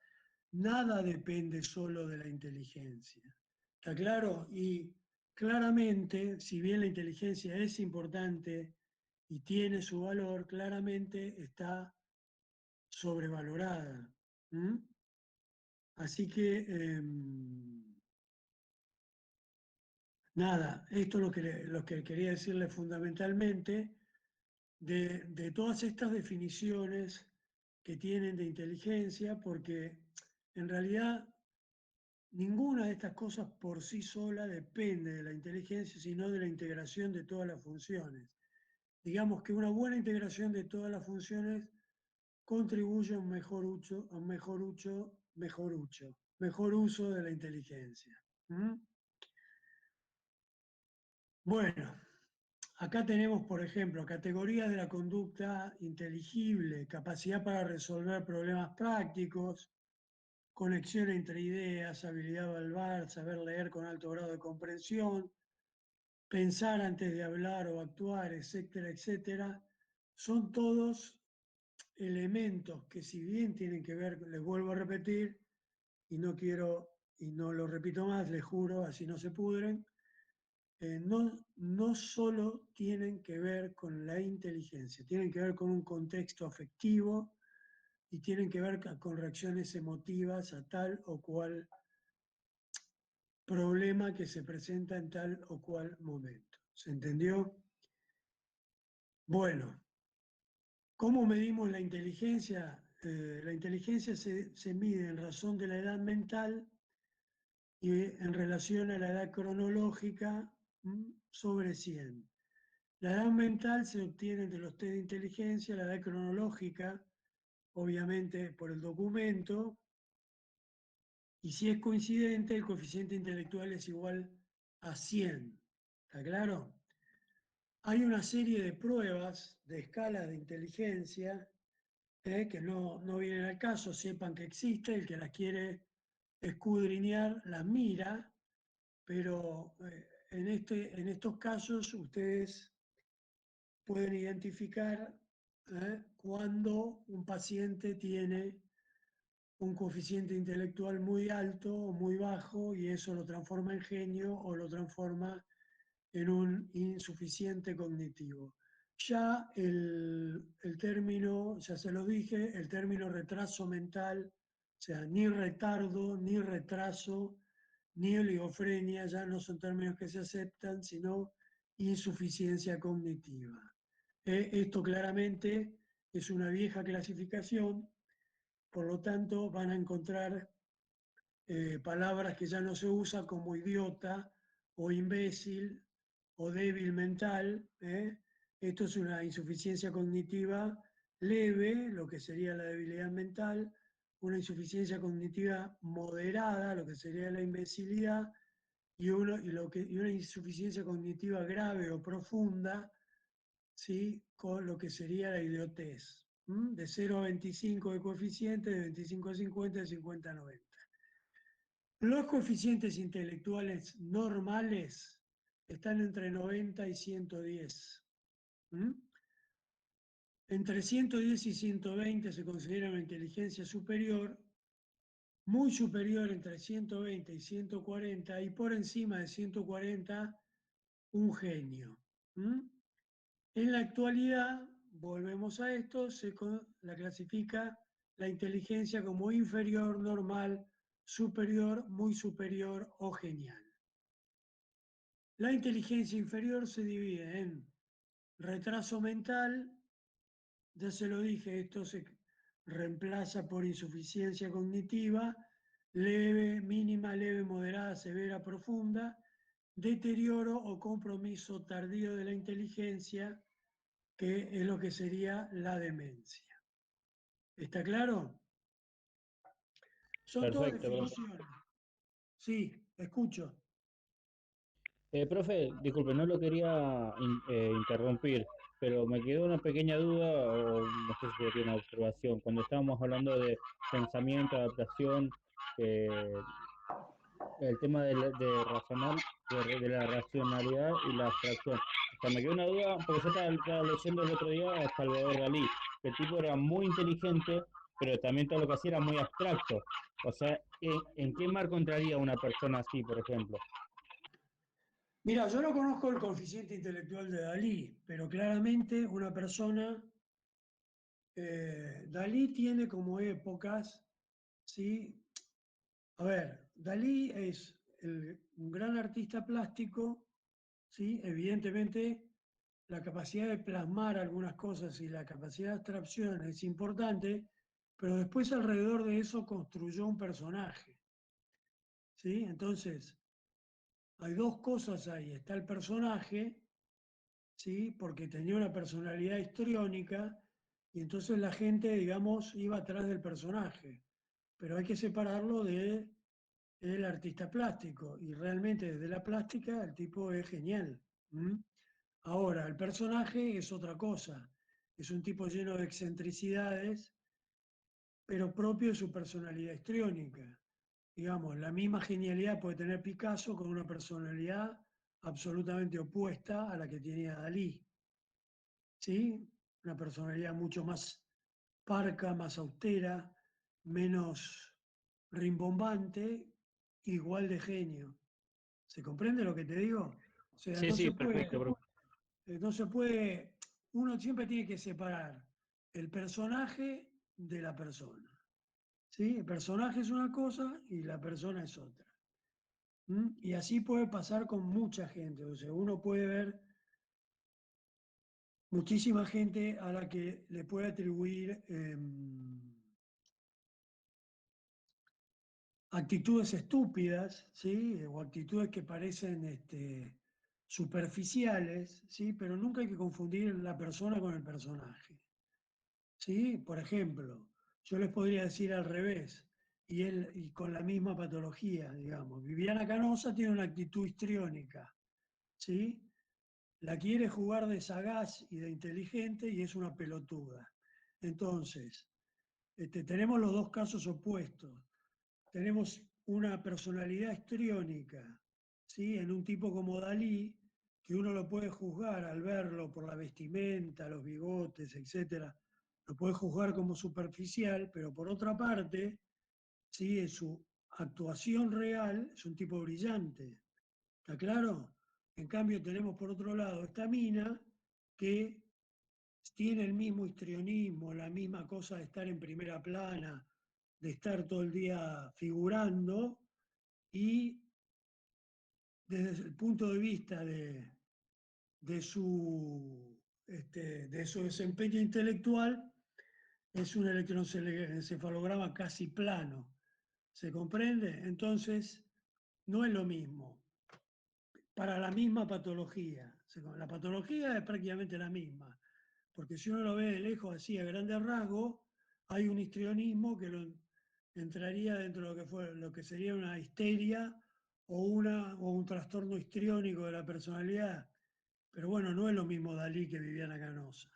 nada depende solo de la inteligencia. ¿Está claro? Y claramente, si bien la inteligencia es importante y tiene su valor, claramente está sobrevalorada. Así que, nada, esto es lo que quería decirles fundamentalmente. de todas estas definiciones que tienen de inteligencia, porque en realidad ninguna de estas cosas por sí sola depende de la inteligencia, sino de la integración de todas las funciones. Digamos que una buena integración de todas las funciones contribuye a un mejor uso de la inteligencia. ¿Mm? Bueno, acá tenemos, por ejemplo, categorías de la conducta inteligible, capacidad para resolver problemas prácticos, conexión entre ideas, habilidad verbal, saber leer con alto grado de comprensión, pensar antes de hablar o actuar, etcétera, etcétera. Son todos elementos que, si bien tienen que ver, les vuelvo a repetir, y no lo repito más, les juro, así no se pudren, no solo tienen que ver con la inteligencia, tienen que ver con un contexto afectivo y tienen que ver con reacciones emotivas a tal o cual problema que se presenta en tal o cual momento. ¿Se entendió? Bueno, ¿cómo medimos la inteligencia? La inteligencia se mide en razón de la edad mental y en relación a la edad cronológica sobre 100. La edad mental se obtiene de los test de inteligencia, la edad cronológica, obviamente por el documento, y si es coincidente, el coeficiente intelectual es igual a 100. ¿Está claro? Hay una serie de pruebas de escalas de inteligencia que no vienen al caso, sepan que existe, el que las quiere escudriñar las mira, pero en estos casos ustedes pueden identificar cuando un paciente tiene un coeficiente intelectual muy alto o muy bajo y eso lo transforma en genio o lo transforma en un insuficiente cognitivo. Ya el término, ya se lo dije, el término retraso mental, o sea, ni retardo, ni retraso, ni oligofrenia, ya no son términos que se aceptan, sino insuficiencia cognitiva. Esto claramente es una vieja clasificación, por lo tanto van a encontrar palabras que ya no se usan como idiota o imbécil o débil mental. Esto es una insuficiencia cognitiva leve, lo que sería la debilidad mental, una insuficiencia cognitiva moderada, lo que sería la imbecilidad, y una insuficiencia cognitiva grave o profunda, ¿sí? Con lo que sería la idiotez. De 0 a 25 de coeficiente, de 25 a 50, de 50 a 90. Los coeficientes intelectuales normales están entre 90 y 110. Entre 110 y 120 se considera una inteligencia superior, muy superior entre 120 y 140 y por encima de 140 un genio. En la actualidad, volvemos a esto, la clasifica la inteligencia como inferior, normal, superior, muy superior o genial. La inteligencia inferior se divide en retraso mental, ya se lo dije, esto se reemplaza por insuficiencia cognitiva, leve, mínima, leve, moderada, severa, profunda, deterioro o compromiso tardío de la inteligencia, que es lo que sería la demencia. ¿Está claro? Son todas Perfecto, profe. definiciones. Sí, escucho. Profe, disculpe, no lo quería interrumpir, pero me quedó una pequeña duda, o no sé si sería una observación. Cuando estábamos hablando de pensamiento, adaptación, el tema de razonar, de la racionalidad y la abstracción. O sea, me quedó una duda, porque yo estaba leyendo el otro día a Salvador Dalí, que el tipo era muy inteligente, pero también todo lo que hacía era muy abstracto. O sea, ¿en qué marco entraría una persona así, por ejemplo? Mira, yo no conozco el coeficiente intelectual de Dalí, pero claramente una persona, Dalí tiene como épocas, ¿sí? A ver, Dalí es un gran artista plástico, ¿sí? Evidentemente la capacidad de plasmar algunas cosas y la capacidad de abstracción es importante, pero después alrededor de eso construyó un personaje. ¿Sí? Entonces, hay dos cosas ahí. Está el personaje, ¿sí? Porque tenía una personalidad histriónica y entonces la gente, digamos, iba atrás del personaje. Pero hay que separarlo del artista plástico y realmente desde la plástica el tipo es genial. ¿Mm? Ahora, el personaje es otra cosa. Es un tipo lleno de excentricidades, pero propio de su personalidad histriónica. Digamos, la misma genialidad puede tener Picasso con una personalidad absolutamente opuesta a la que tenía Dalí. ¿Sí? Una personalidad mucho más parca, más austera, menos rimbombante, igual de genio. ¿Se comprende lo que te digo? O sea, Sí, sí, perfecto, profe. no se puede, uno siempre tiene que separar el personaje de la persona. ¿Sí? El personaje es una cosa y la persona es otra. ¿Mm? Y así puede pasar con mucha gente. O sea, uno puede ver muchísima gente a la que le puede atribuir actitudes estúpidas, ¿sí? O actitudes que parecen superficiales, ¿sí? Pero nunca hay que confundir la persona con el personaje. ¿Sí? Por ejemplo, yo les podría decir al revés, y con la misma patología, digamos. Viviana Canosa tiene una actitud histriónica, ¿sí? La quiere jugar de sagaz y de inteligente y es una pelotuda. Entonces, tenemos los dos casos opuestos. Tenemos una personalidad histriónica, ¿sí? En un tipo como Dalí, que uno lo puede juzgar al verlo por la vestimenta, los bigotes, etcétera, lo puede juzgar como superficial, pero por otra parte, ¿sí? En su actuación real es un tipo brillante. ¿Está claro? En cambio tenemos por otro lado esta mina que tiene el mismo histrionismo, la misma cosa de estar en primera plana, de estar todo el día figurando y desde el punto de vista de de su desempeño intelectual es un electroencefalograma casi plano. ¿Se comprende? Entonces, no es lo mismo. Para la misma patología. La patología es prácticamente la misma, porque si uno lo ve de lejos así a grandes rasgos, hay un histrionismo que entraría dentro de lo que sería una histeria o un trastorno histriónico de la personalidad. Pero bueno, no es lo mismo Dalí que Viviana Canosa.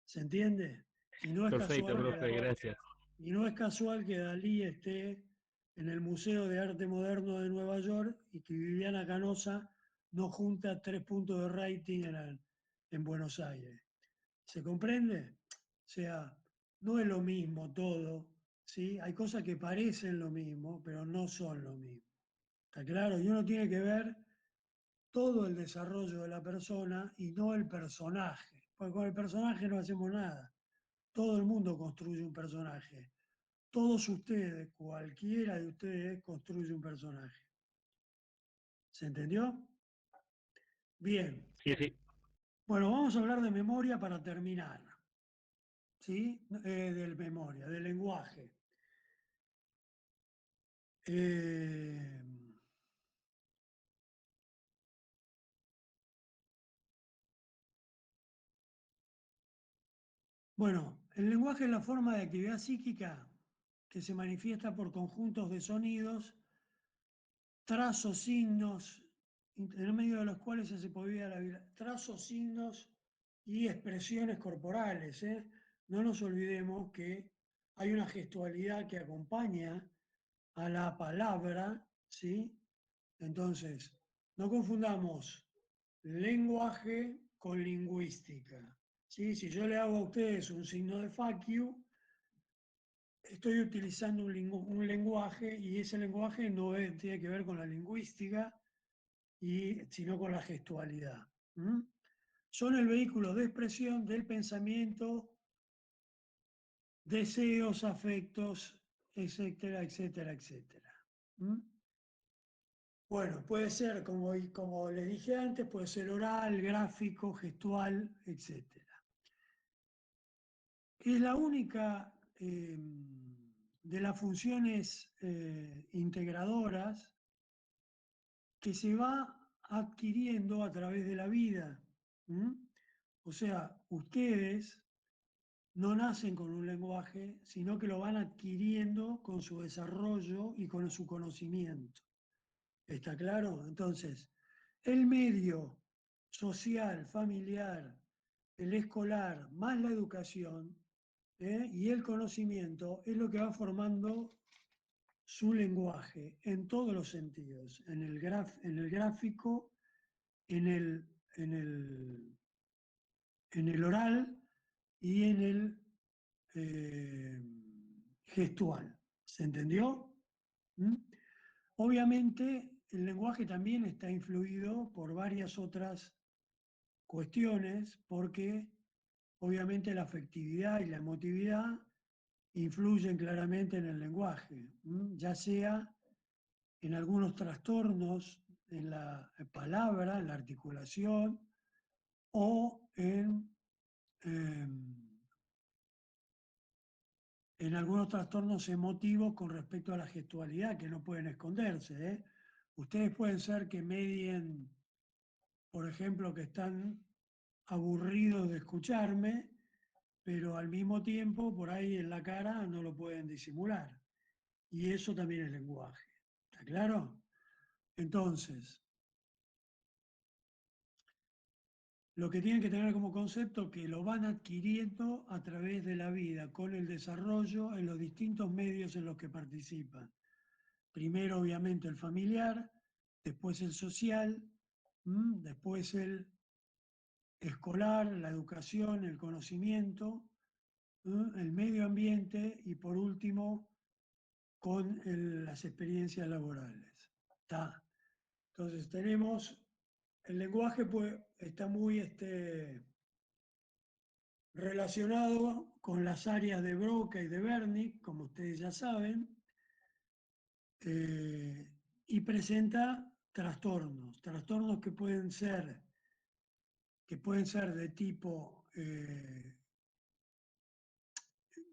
¿Se entiende? Y no es Perfecto, casual profe, gracias. y no es casual que Dalí esté en el Museo de Arte Moderno de Nueva York y que Viviana Canosa no junta 3 puntos de rating en Buenos Aires. ¿Se comprende? O sea, no es lo mismo todo, ¿sí? Hay cosas que parecen lo mismo, pero no son lo mismo. ¿Está claro? Y uno tiene que ver todo el desarrollo de la persona y no el personaje. Porque con el personaje no hacemos nada. Todo el mundo construye un personaje. Todos ustedes, cualquiera de ustedes, construye un personaje. ¿Se entendió? Bien. Sí, sí. Bueno, vamos a hablar de memoria para terminar. ¿Sí? Del memoria, del lenguaje. Bueno, el lenguaje es la forma de actividad psíquica que se manifiesta por conjuntos de sonidos, trazos, signos, en medio de los cuales se podía la vida. Trazos, signos y expresiones corporales. No nos olvidemos que hay una gestualidad que acompaña a la palabra, ¿sí? Entonces, no confundamos lenguaje con lingüística. ¿Sí? Si yo le hago a ustedes un signo de fuck you, estoy utilizando un lenguaje y ese lenguaje no tiene que ver con la lingüística, sino con la gestualidad. ¿Mm? Son el vehículo de expresión del pensamiento, deseos, afectos, etcétera, etcétera, etcétera. ¿Mm? Bueno, puede ser, como les dije antes, puede ser oral, gráfico, gestual, etc. Es la única de las funciones integradoras que se va adquiriendo a través de la vida. ¿Mm? O sea, ustedes no nacen con un lenguaje, sino que lo van adquiriendo con su desarrollo y con su conocimiento. ¿Está claro? Entonces, el medio social, familiar, el escolar, más la educación y el conocimiento es lo que va formando su lenguaje en todos los sentidos, en el gráfico, en el, en el, en el oral y en el eh, gestual. ¿Se entendió? ¿Mm? Obviamente, el lenguaje también está influido por varias otras cuestiones, porque obviamente la afectividad y la emotividad influyen claramente en el lenguaje, ya sea en algunos trastornos en la palabra, en la articulación, o en algunos trastornos emotivos con respecto a la gestualidad, que no pueden esconderse, ¿eh? Ustedes pueden ser que medien, por ejemplo, que están aburridos de escucharme, pero al mismo tiempo por ahí en la cara no lo pueden disimular. Y eso también es lenguaje. ¿Está claro? Entonces, lo que tienen que tener como concepto que lo van adquiriendo a través de la vida, con el desarrollo en los distintos medios en los que participan. Primero, obviamente, el familiar, después el social, después el escolar, la educación, el conocimiento, el medio ambiente y por último con las experiencias laborales. ¿Está? Entonces tenemos, el lenguaje pues, está muy relacionado con las áreas de Broca y de Wernicke, como ustedes ya saben, y presenta trastornos que pueden ser de tipo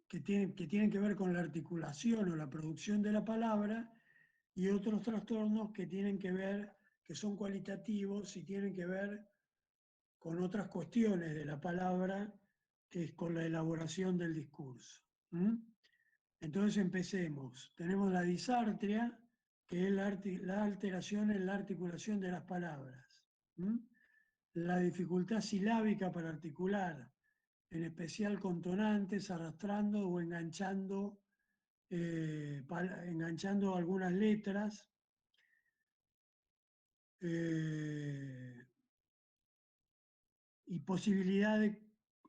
que tienen que ver con la articulación o la producción de la palabra, y otros trastornos que tienen que ver, que son cualitativos y tienen que ver con otras cuestiones de la palabra, que es con la elaboración del discurso. Entonces empecemos. Tenemos la disartria, que es la alteración en la articulación de las palabras. La dificultad silábica para articular, en especial consonantes, arrastrando o enganchando algunas letras, y posibilidad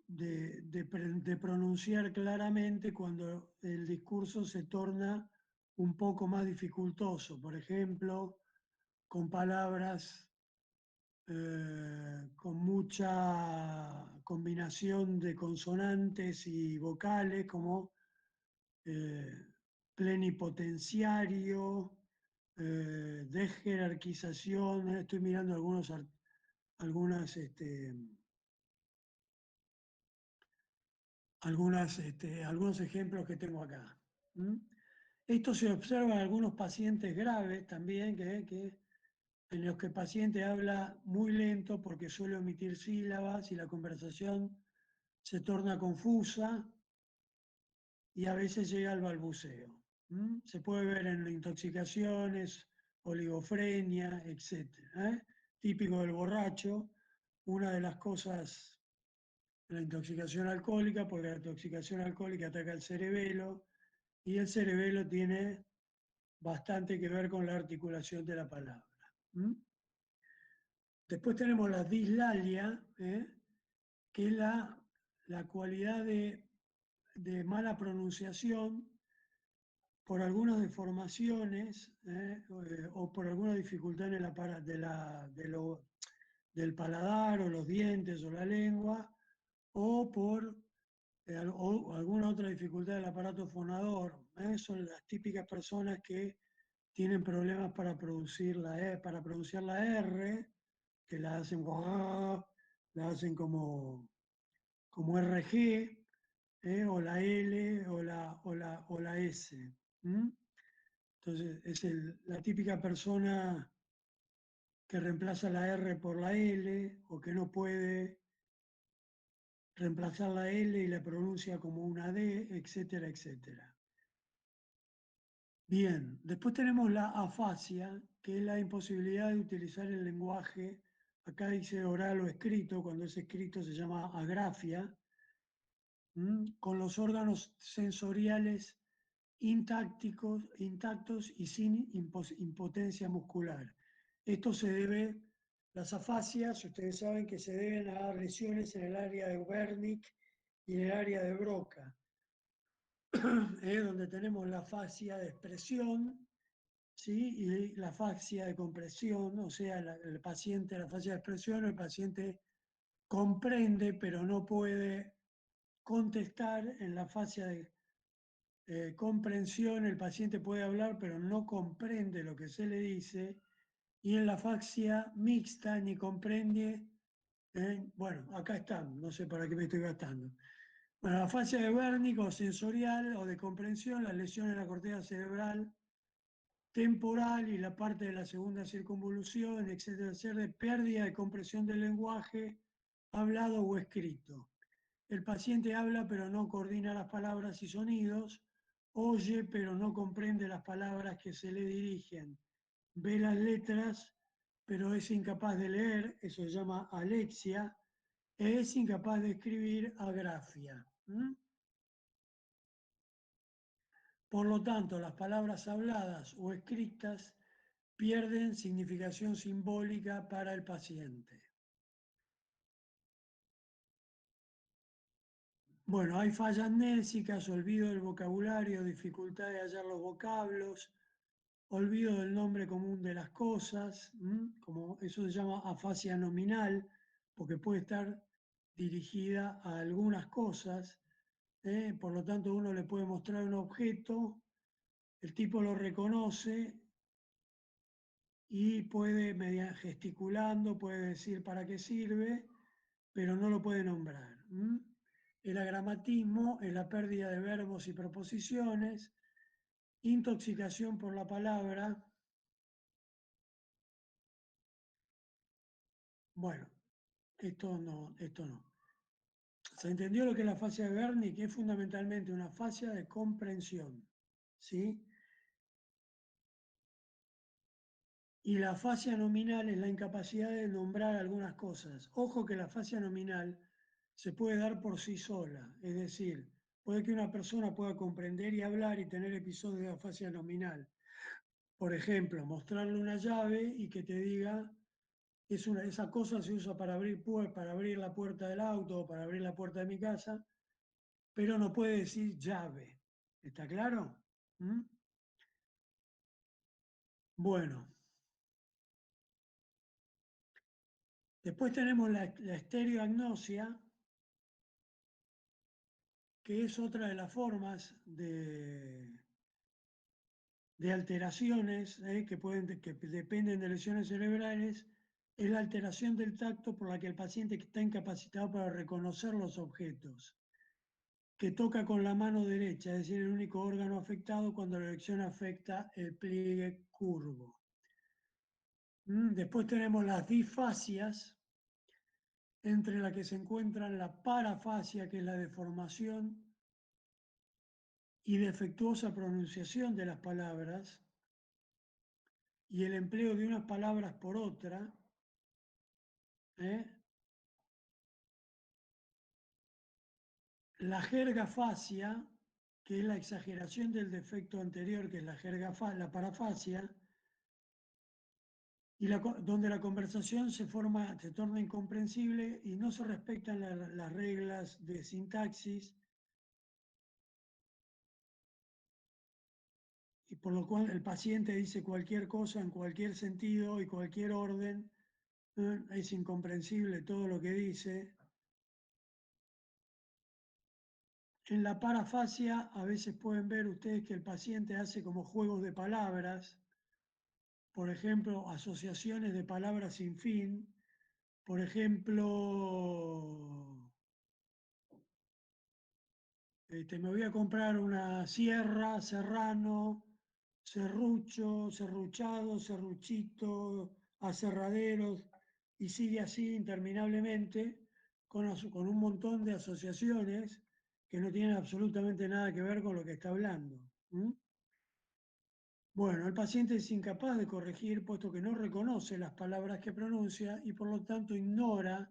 de pronunciar claramente cuando el discurso se torna un poco más dificultoso, por ejemplo, con palabras con mucha combinación de consonantes y vocales, como plenipotenciario, desjerarquización. Estoy mirando algunos ejemplos que tengo acá. Esto se observa en algunos pacientes graves también, en los que el paciente habla muy lento porque suele omitir sílabas y la conversación se torna confusa y a veces llega al balbuceo. Se puede ver en intoxicaciones, oligofrenia, etc. Típico del borracho, una de las cosas de la intoxicación alcohólica, porque la intoxicación alcohólica ataca el cerebelo y el cerebelo tiene bastante que ver con la articulación de la palabra. Después tenemos la dislalia, que es la cualidad de mala pronunciación por algunas deformaciones o por alguna dificultad en del paladar o los dientes o la lengua, o por o alguna otra dificultad del aparato fonador. Son las típicas personas que tienen problemas para producir para pronunciar la R, que la hacen, la hacen como RG, o la L o la S. Entonces, es la típica persona que reemplaza la R por la L o que no puede reemplazar la L y la pronuncia como una D, etcétera, etcétera. Bien, después tenemos la afasia, que es la imposibilidad de utilizar el lenguaje, acá dice oral o escrito, cuando es escrito se llama agrafia, con los órganos sensoriales intactos y sin impotencia muscular. Esto se debe, las afasias, ustedes saben que se deben a lesiones en el área de Wernicke y en el área de Broca, donde tenemos la afasia de expresión, ¿sí? Y la afasia de compresión, o sea, el paciente, la afasia de expresión, el paciente comprende pero no puede contestar. En la afasia de comprensión, el paciente puede hablar pero no comprende lo que se le dice, y en la afasia mixta ni comprende. Bueno, acá están, no sé para qué me estoy gastando. Bueno, la afasia de Wernicke o sensorial o de comprensión, las lesiones de la corteza cerebral temporal y la parte de la segunda circunvolución, etcétera, etcétera, de pérdida de comprensión del lenguaje hablado o escrito. El paciente habla pero no coordina las palabras y sonidos, oye pero no comprende las palabras que se le dirigen, ve las letras pero es incapaz de leer, eso se llama alexia, es incapaz de escribir, agrafia. Por lo tanto, las palabras habladas o escritas pierden significación simbólica para el paciente. Bueno, hay fallas nésicas, olvido del vocabulario, dificultad de hallar los vocablos, olvido del nombre común de las cosas, como eso se llama afasia nominal, porque puede estar dirigida a algunas cosas, por lo tanto uno le puede mostrar un objeto, el tipo lo reconoce y puede, gesticulando, puede decir para qué sirve, pero no lo puede nombrar. El agramatismo es la pérdida de verbos y preposiciones, intoxicación por la palabra. Bueno, esto no. ¿Se entendió lo que es la fascia de Wernicke? Es fundamentalmente una fascia de comprensión, ¿sí? Y la fascia nominal es la incapacidad de nombrar algunas cosas. Ojo que la fascia nominal se puede dar por sí sola, es decir, puede que una persona pueda comprender y hablar y tener episodios de afasia nominal. Por ejemplo, mostrarle una llave y que te diga, esa cosa se usa para abrir la puerta del auto o para abrir la puerta de mi casa, pero no puede decir llave. ¿Está claro? Bueno. Después tenemos la estereoagnosia, que es otra de las formas de alteraciones que dependen de lesiones cerebrales, es la alteración del tacto por la que el paciente está incapacitado para reconocer los objetos, que toca con la mano derecha, es decir, el único órgano afectado cuando la erección afecta el pliegue curvo. Después tenemos las disfasias, entre las que se encuentran la parafasia, que es la deformación y defectuosa pronunciación de las palabras, y el empleo de unas palabras por otra, la jergafasia, que es la exageración del defecto anterior, que es la parafasia, y donde la conversación se torna incomprensible y no se respetan las reglas de sintaxis, y por lo cual el paciente dice cualquier cosa en cualquier sentido y cualquier orden, es incomprensible todo lo que dice. En la parafasia a veces pueden ver ustedes que el paciente hace como juegos de palabras, por ejemplo, asociaciones de palabras sin fin, por ejemplo, me voy a comprar una sierra, serrano, serrucho, serruchado, serruchito, aserraderos, y sigue así interminablemente con un montón de asociaciones que no tienen absolutamente nada que ver con lo que está hablando. Bueno, el paciente es incapaz de corregir puesto que no reconoce las palabras que pronuncia y por lo tanto ignora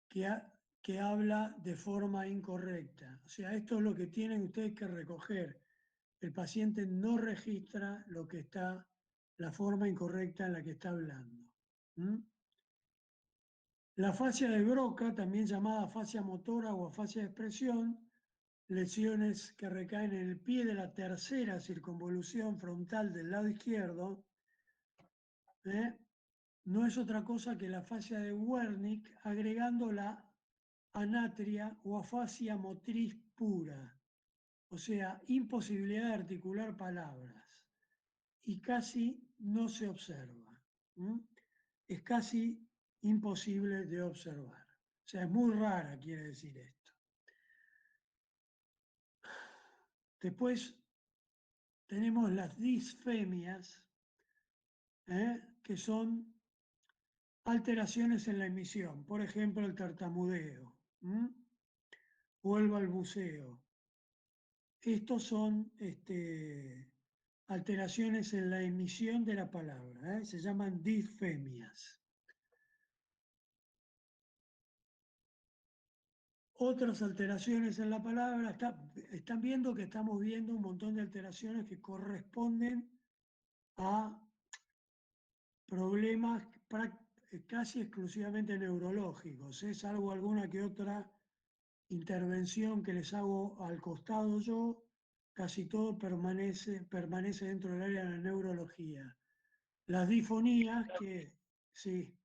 que habla de forma incorrecta. O sea, esto es lo que tienen ustedes que recoger. El paciente no registra lo que está, la forma incorrecta en la que está hablando. La fascia de Broca, también llamada fascia motora o fascia de expresión, lesiones que recaen en el pie de la tercera circunvolución frontal del lado izquierdo, no es otra cosa que la fascia de Wernicke agregando la anatria o afasia motriz pura, o sea, imposibilidad de articular palabras, y casi no se observa. Es casi imposible de observar. O sea, es muy rara, quiere decir esto. Después tenemos las disfemias, que son alteraciones en la emisión, por ejemplo, el tartamudeo o el balbuceo. Estos son alteraciones en la emisión de la palabra, se llaman disfemias. Otras alteraciones en la palabra, están viendo que estamos viendo un montón de alteraciones que corresponden a problemas casi exclusivamente neurológicos. Es algo, alguna que otra intervención que les hago al costado yo, casi todo permanece dentro del área de la neurología. Las disfonías que, sí.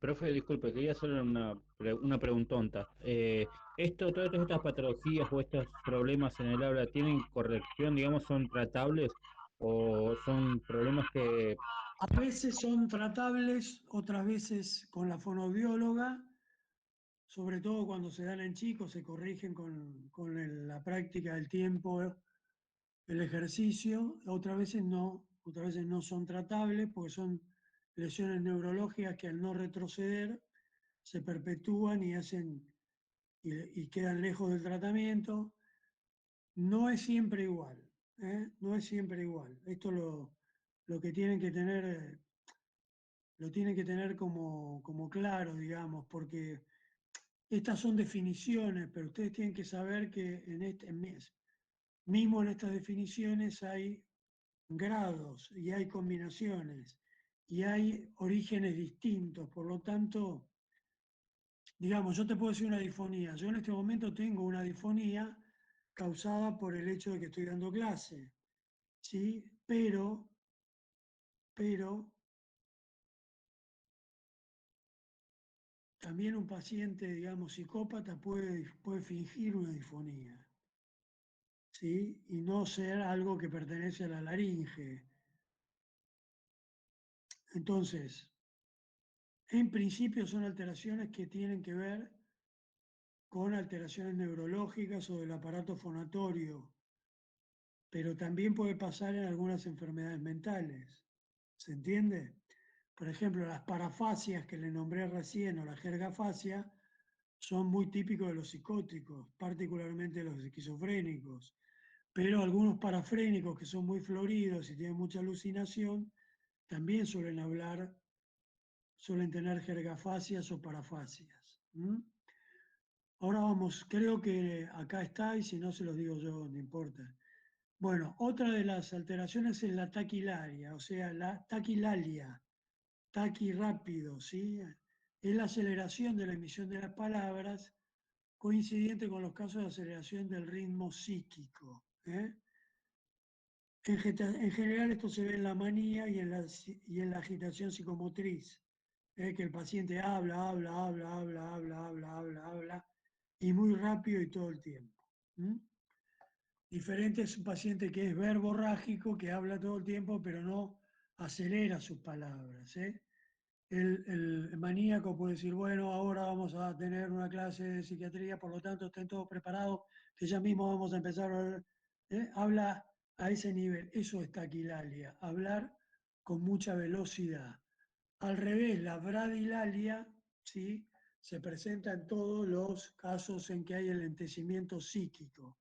Profe, disculpe, quería hacerle una preguntonta. Todas estas patologías o estos problemas en el habla, ¿tienen corrección, digamos, son tratables o son problemas que... A veces son tratables, otras veces con la fonoaudióloga, sobre todo cuando se dan en chicos, se corrigen con la práctica del tiempo, el ejercicio, otras veces no son tratables porque son lesiones neurológicas que al no retroceder se perpetúan y quedan lejos del tratamiento. No es siempre igual, no es siempre igual. Esto lo que tienen que tener, lo tienen que tener como claro, digamos, porque estas son definiciones, pero ustedes tienen que saber que mismo en estas definiciones hay grados y hay combinaciones y hay orígenes distintos. Por lo tanto, digamos, yo te puedo decir una disfonía. Yo en este momento tengo una disfonía causada por el hecho de que estoy dando clase, ¿sí? Pero también un paciente, digamos, psicópata puede fingir una disfonía, ¿sí? Y no ser algo que pertenece a la laringe. Entonces, en principio son alteraciones que tienen que ver con alteraciones neurológicas o del aparato fonatorio, pero también puede pasar en algunas enfermedades mentales. ¿Se entiende? Por ejemplo, las parafasias que le nombré recién o la jergafasia son muy típicos de los psicóticos, particularmente los esquizofrénicos, pero algunos parafrénicos que son muy floridos y tienen mucha alucinación, también suelen tener jergafasias o parafasias. Ahora vamos, creo que acá está y si no se los digo yo, no importa. Bueno, otra de las alteraciones es la taquilaria, o sea, la taquilalia, taqui rápido, ¿sí? Es la aceleración de la emisión de las palabras coincidente con los casos de aceleración del ritmo psíquico. En general esto se ve en la manía y en la agitación psicomotriz, que el paciente habla y muy rápido y todo el tiempo. Diferente es un paciente que es verborrágico, que habla todo el tiempo, pero no acelera sus palabras. El maníaco puede decir, bueno, ahora vamos a tener una clase de psiquiatría, por lo tanto estén todos preparados, que ya mismo vamos a empezar a ver. Habla a ese nivel. Eso es taquilalia, hablar con mucha velocidad. Al revés, la bradilalia, ¿sí?, se presenta en todos los casos en que hay enlentecimiento psíquico.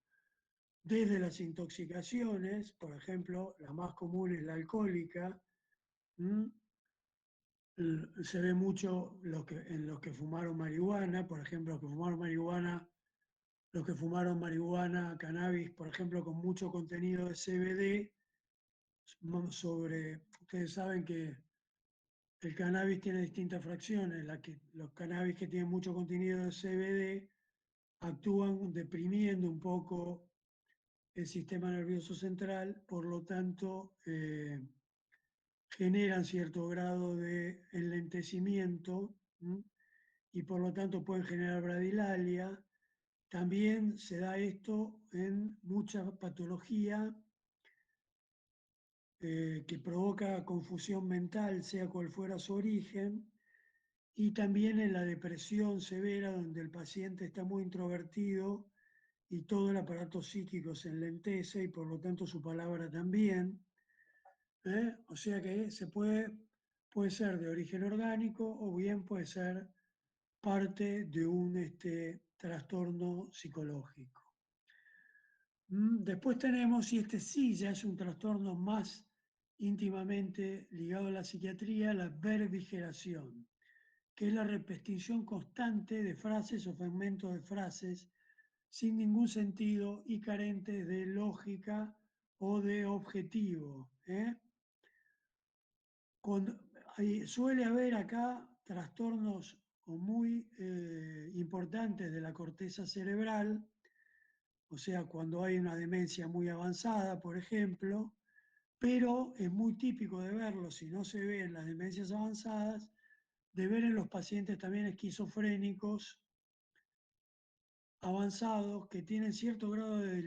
Desde las intoxicaciones, por ejemplo, la más común es la alcohólica, se ve mucho en los que fumaron marihuana, por ejemplo, los que fumaron marihuana, cannabis, por ejemplo, con mucho contenido de CBD, ustedes saben que el cannabis tiene distintas fracciones, los cannabis que tienen mucho contenido de CBD actúan deprimiendo un poco el sistema nervioso central, por lo tanto, generan cierto grado de enlentecimiento, y por lo tanto pueden generar bradilalia. También se da esto en mucha patología que provoca confusión mental, sea cual fuera su origen, y también en la depresión severa, donde el paciente está muy introvertido y todo el aparato psíquico se enlentece y por lo tanto su palabra también. O sea que puede ser de origen orgánico o bien puede ser parte de un trastorno psicológico. Después tenemos, y este sí ya es un trastorno más íntimamente ligado a la psiquiatría, la verbigeración, que es la repetición constante de frases o fragmentos de frases sin ningún sentido y carentes de lógica o de objetivo. Suele haber acá trastornos muy importantes de la corteza cerebral, o sea, cuando hay una demencia muy avanzada, por ejemplo, pero es muy típico de verlo, si no se ve en las demencias avanzadas, de ver en los pacientes también esquizofrénicos avanzados que tienen cierto grado de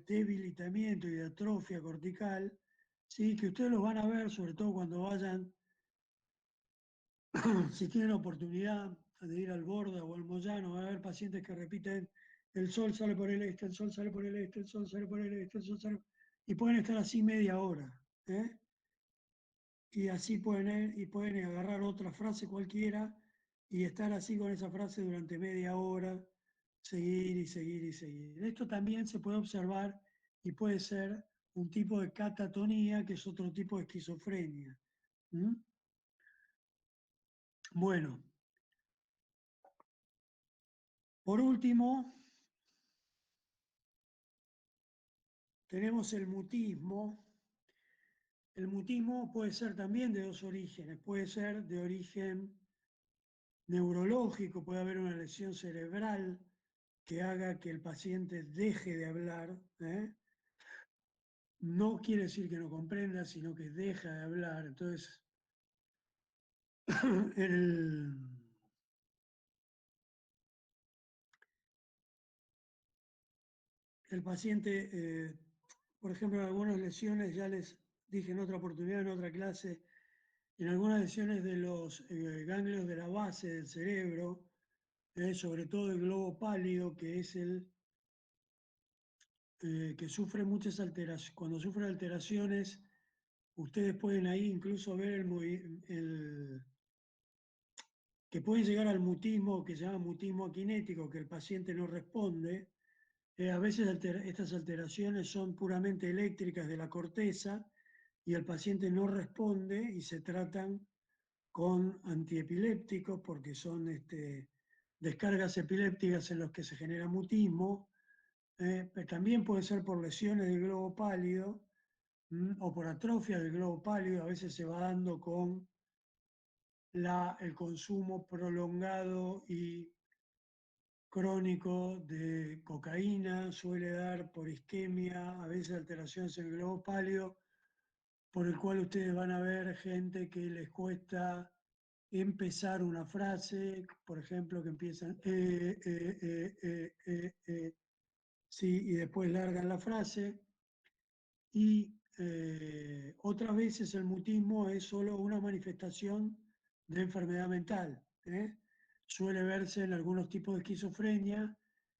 debilitamiento y de atrofia cortical, ¿sí?, que ustedes los van a ver, sobre todo cuando vayan, si tienen oportunidad de ir al Borda o al Moyano, va a haber pacientes que repiten: el sol sale por el este, el sol sale por el este, el sol sale por el este, el sol sale... Y pueden estar así media hora. Y así pueden agarrar otra frase cualquiera y estar así con esa frase durante media hora, seguir y seguir y seguir. Esto también se puede observar y puede ser un tipo de catatonía, que es otro tipo de esquizofrenia. Bueno, por último, tenemos el mutismo. El mutismo puede ser también de dos orígenes. Puede ser de origen neurológico, puede haber una lesión cerebral que haga que el paciente deje de hablar. No quiere decir que no comprenda, sino que deja de hablar. Entonces, el paciente, por ejemplo, en algunas lesiones, ya les dije en otra oportunidad, en otra clase, en algunas lesiones de los ganglios de la base del cerebro, sobre todo el globo pálido, que es el que sufre muchas alteraciones. Cuando sufre alteraciones, ustedes pueden ahí incluso ver que pueden llegar al mutismo, que se llama mutismo akinético, que el paciente no responde. A veces estas alteraciones son puramente eléctricas de la corteza y el paciente no responde y se tratan con antiepilépticos porque son descargas epilépticas en los que se genera mutismo. Pero también puede ser por lesiones del globo pálido o por atrofia del globo pálido. A veces se va dando con el consumo prolongado y crónico de cocaína, suele dar por isquemia, a veces alteraciones en el globo pálido, por el cual ustedes van a ver gente que les cuesta empezar una frase, por ejemplo, que empiezan ¿sí? Y después largan la frase. Y otras veces el mutismo es solo una manifestación de enfermedad mental. Suele verse en algunos tipos de esquizofrenia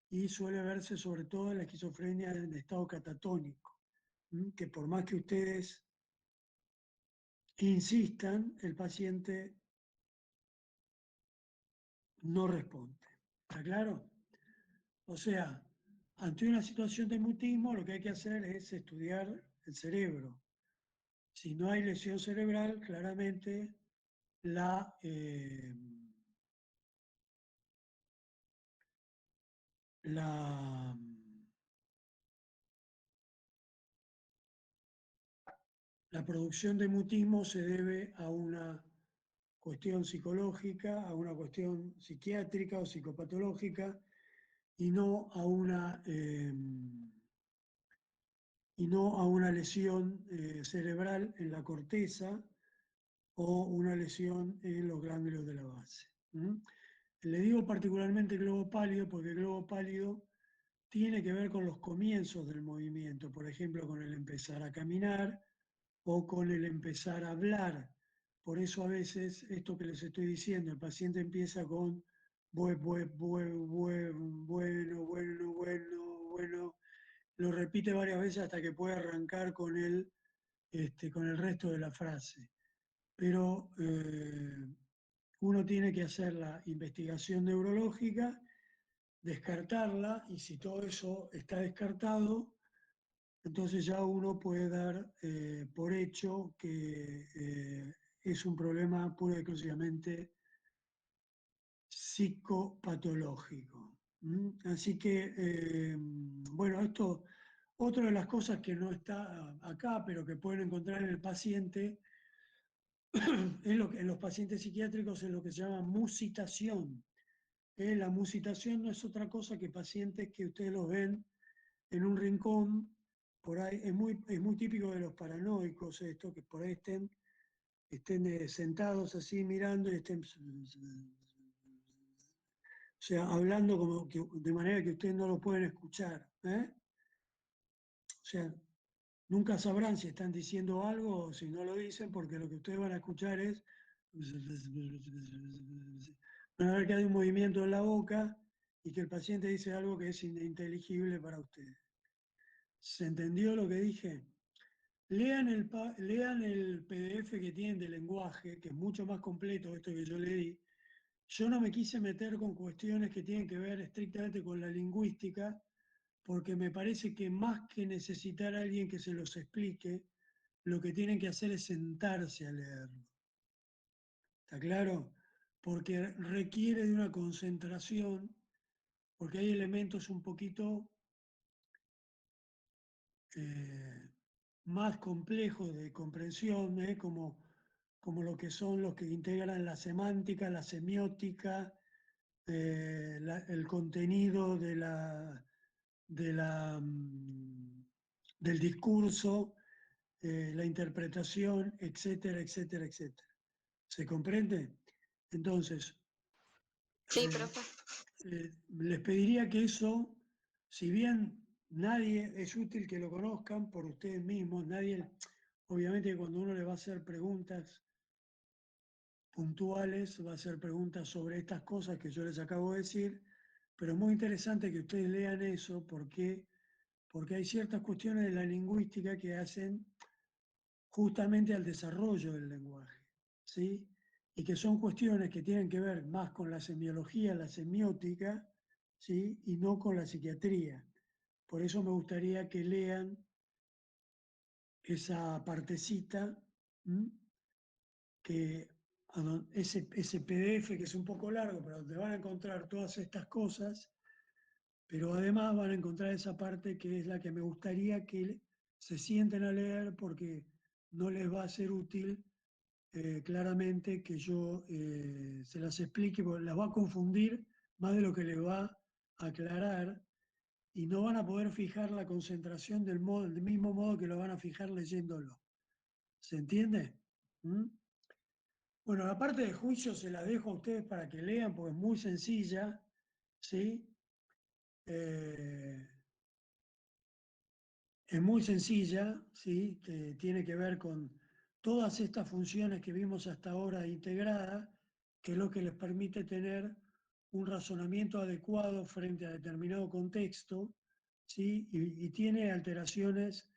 y suele verse sobre todo en la esquizofrenia de estado catatónico, que por más que ustedes insistan, el paciente no responde. ¿Está claro? O sea, ante una situación de mutismo, lo que hay que hacer es estudiar el cerebro. Si no hay lesión cerebral, claramente la, la, la producción de mutismo se debe a una cuestión psicológica, a una cuestión psiquiátrica o psicopatológica y no a una lesión cerebral en la corteza o una lesión en los ganglios de la base. Le digo particularmente globo pálido porque el globo pálido tiene que ver con los comienzos del movimiento, por ejemplo, con el empezar a caminar o con el empezar a hablar. Por eso a veces esto que les estoy diciendo, el paciente empieza con bueno, lo repite varias veces hasta que puede arrancar con el resto de la frase. Pero uno tiene que hacer la investigación neurológica, descartarla, y si todo eso está descartado, entonces ya uno puede dar por hecho que es un problema pura y exclusivamente psicopatológico. Así que, bueno, esto, otra de las cosas que no está acá, pero que pueden encontrar en el paciente, es lo que en los pacientes psiquiátricos es lo que se llama musitación. La musitación no es otra cosa que pacientes que ustedes los ven en un rincón, por ahí, es muy típico de los paranoicos esto, que por ahí estén sentados así mirando y estén, o sea, hablando como que, de manera que ustedes no lo pueden escuchar. O sea, nunca sabrán si están diciendo algo o si no lo dicen, porque lo que ustedes van a escuchar es, van a ver que hay un movimiento en la boca y que el paciente dice algo que es ininteligible para ustedes. ¿Se entendió lo que dije? Lean el PDF que tienen de lenguaje, que es mucho más completo esto que yo le di. Yo no me quise meter con cuestiones que tienen que ver estrictamente con la lingüística, porque me parece que más que necesitar a alguien que se los explique, lo que tienen que hacer es sentarse a leerlo. ¿Está claro? Porque requiere de una concentración, porque hay elementos un poquito más complejos de comprensión, como lo que son los que integran la semántica, la semiótica, el contenido del discurso, la interpretación, etcétera, etcétera, etcétera. ¿Se comprende? Entonces, Sí, profe. les pediría que eso, si bien nadie es útil que lo conozcan por ustedes mismos, obviamente cuando uno le va a hacer preguntas puntuales, va a hacer preguntas sobre estas cosas que yo les acabo de decir, pero es muy interesante que ustedes lean eso porque hay ciertas cuestiones de la lingüística que hacen justamente al desarrollo del lenguaje, ¿sí? Y que son cuestiones que tienen que ver más con la semiología, la semiótica, ¿sí? Y no con la psiquiatría. Por eso me gustaría que lean esa partecita, ese PDF que es un poco largo, pero donde van a encontrar todas estas cosas, pero además van a encontrar esa parte que es la que me gustaría que se sienten a leer porque no les va a ser útil claramente que yo se las explique, porque las va a confundir más de lo que les va a aclarar y no van a poder fijar la concentración del mismo modo que lo van a fijar leyéndolo. ¿Se entiende? Bueno, la parte de juicio se la dejo a ustedes para que lean, porque es muy sencilla, ¿sí? es muy sencilla, ¿sí? Que tiene que ver con todas estas funciones que vimos hasta ahora integradas, que es lo que les permite tener un razonamiento adecuado frente a determinado contexto, ¿sí? Y tiene alteraciones,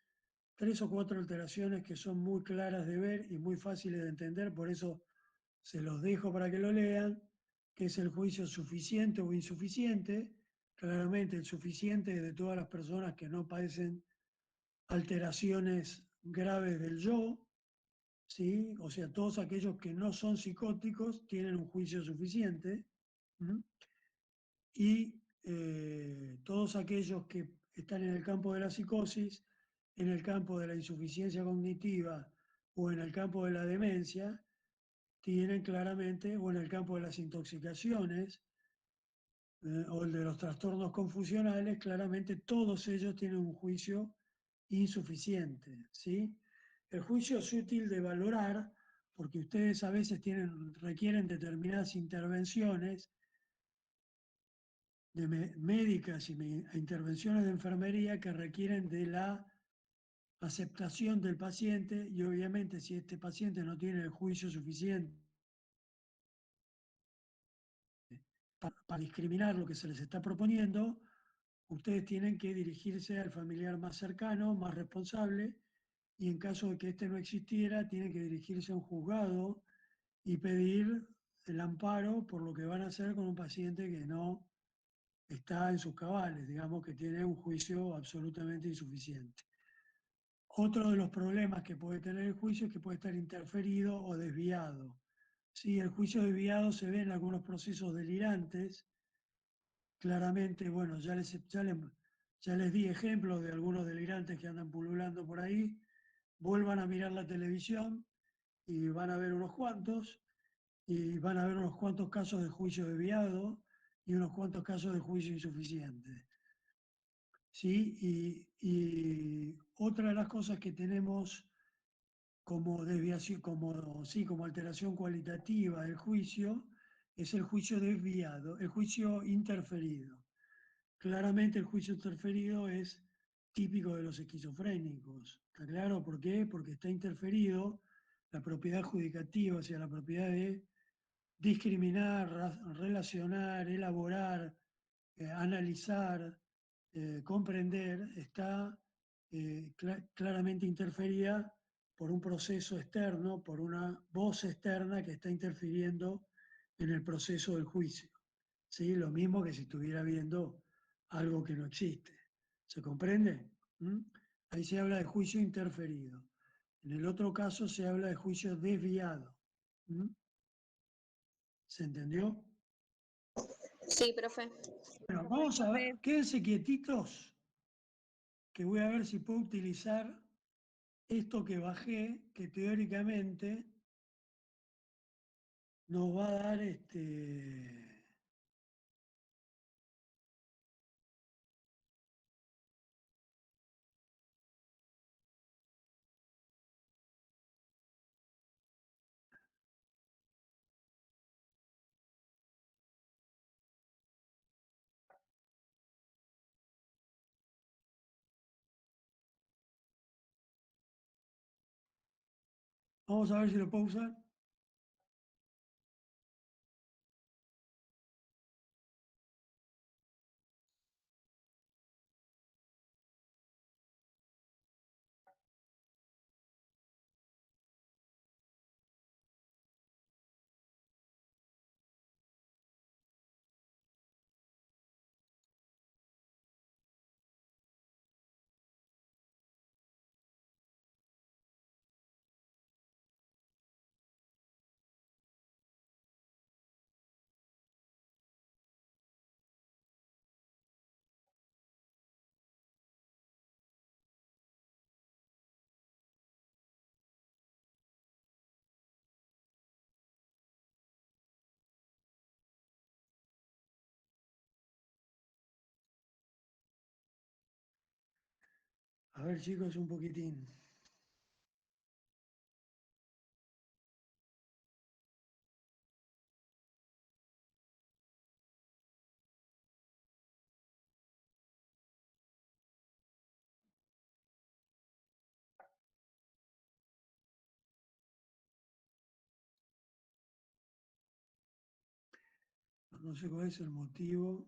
3 o 4 alteraciones que son muy claras de ver y muy fáciles de entender, por eso se los dejo para que lo lean, que es el juicio suficiente o insuficiente. Claramente el suficiente es de todas las personas que no padecen alteraciones graves del yo, ¿sí? O sea, todos aquellos que no son psicóticos tienen un juicio suficiente. ¿M? Y todos aquellos que están en el campo de la psicosis, en el campo de la insuficiencia cognitiva o en el campo de la demencia, tienen claramente, o en el campo de las intoxicaciones o el de los trastornos confusionales, claramente todos ellos tienen un juicio insuficiente, ¿sí? El juicio es útil de valorar porque ustedes a veces requieren determinadas intervenciones médicas e intervenciones de enfermería que requieren de la aceptación del paciente y obviamente si este paciente no tiene el juicio suficiente para discriminar lo que se les está proponiendo, ustedes tienen que dirigirse al familiar más cercano, más responsable, y en caso de que este no existiera, tienen que dirigirse a un juzgado y pedir el amparo por lo que van a hacer con un paciente que no está en sus cabales, digamos que tiene un juicio absolutamente insuficiente. Otro de los problemas que puede tener el juicio es que puede estar interferido o desviado. Sí, el juicio desviado se ve en algunos procesos delirantes. Claramente, bueno, ya les di ejemplos de algunos delirantes que andan pululando por ahí. Vuelvan a mirar la televisión y van a ver unos cuantos, y van a ver unos cuantos casos de juicio desviado y unos cuantos casos de juicio insuficiente. ¿Sí? Y otra de las cosas que tenemos como desviación, como alteración cualitativa del juicio, es el juicio desviado, el juicio interferido. Claramente el juicio interferido es típico de los esquizofrénicos. ¿Está claro por qué? Porque está interferido la propiedad adjudicativa, o sea, la propiedad de discriminar, relacionar, elaborar, analizar, comprender, está claramente interferida por un proceso externo, por una voz externa que está interfiriendo en el proceso del juicio. ¿Sí? Lo mismo que si estuviera viendo algo que no existe. ¿Se comprende? ¿Mm? Ahí se habla de juicio interferido. En el otro caso se habla de juicio desviado. ¿Mm? ¿Se entendió? Sí, profe. Bueno, vamos a ver, quédense quietitos, que voy a ver si puedo utilizar esto que bajé, que teóricamente nos va a dar vamos a ver si lo puedo usar. A ver, chicos, un poquitín. No sé cuál es el motivo.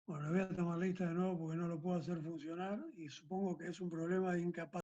Bueno, voy a tomar lista de nuevo porque no lo puedo hacer funcionar y supongo que es un problema de incapacidad.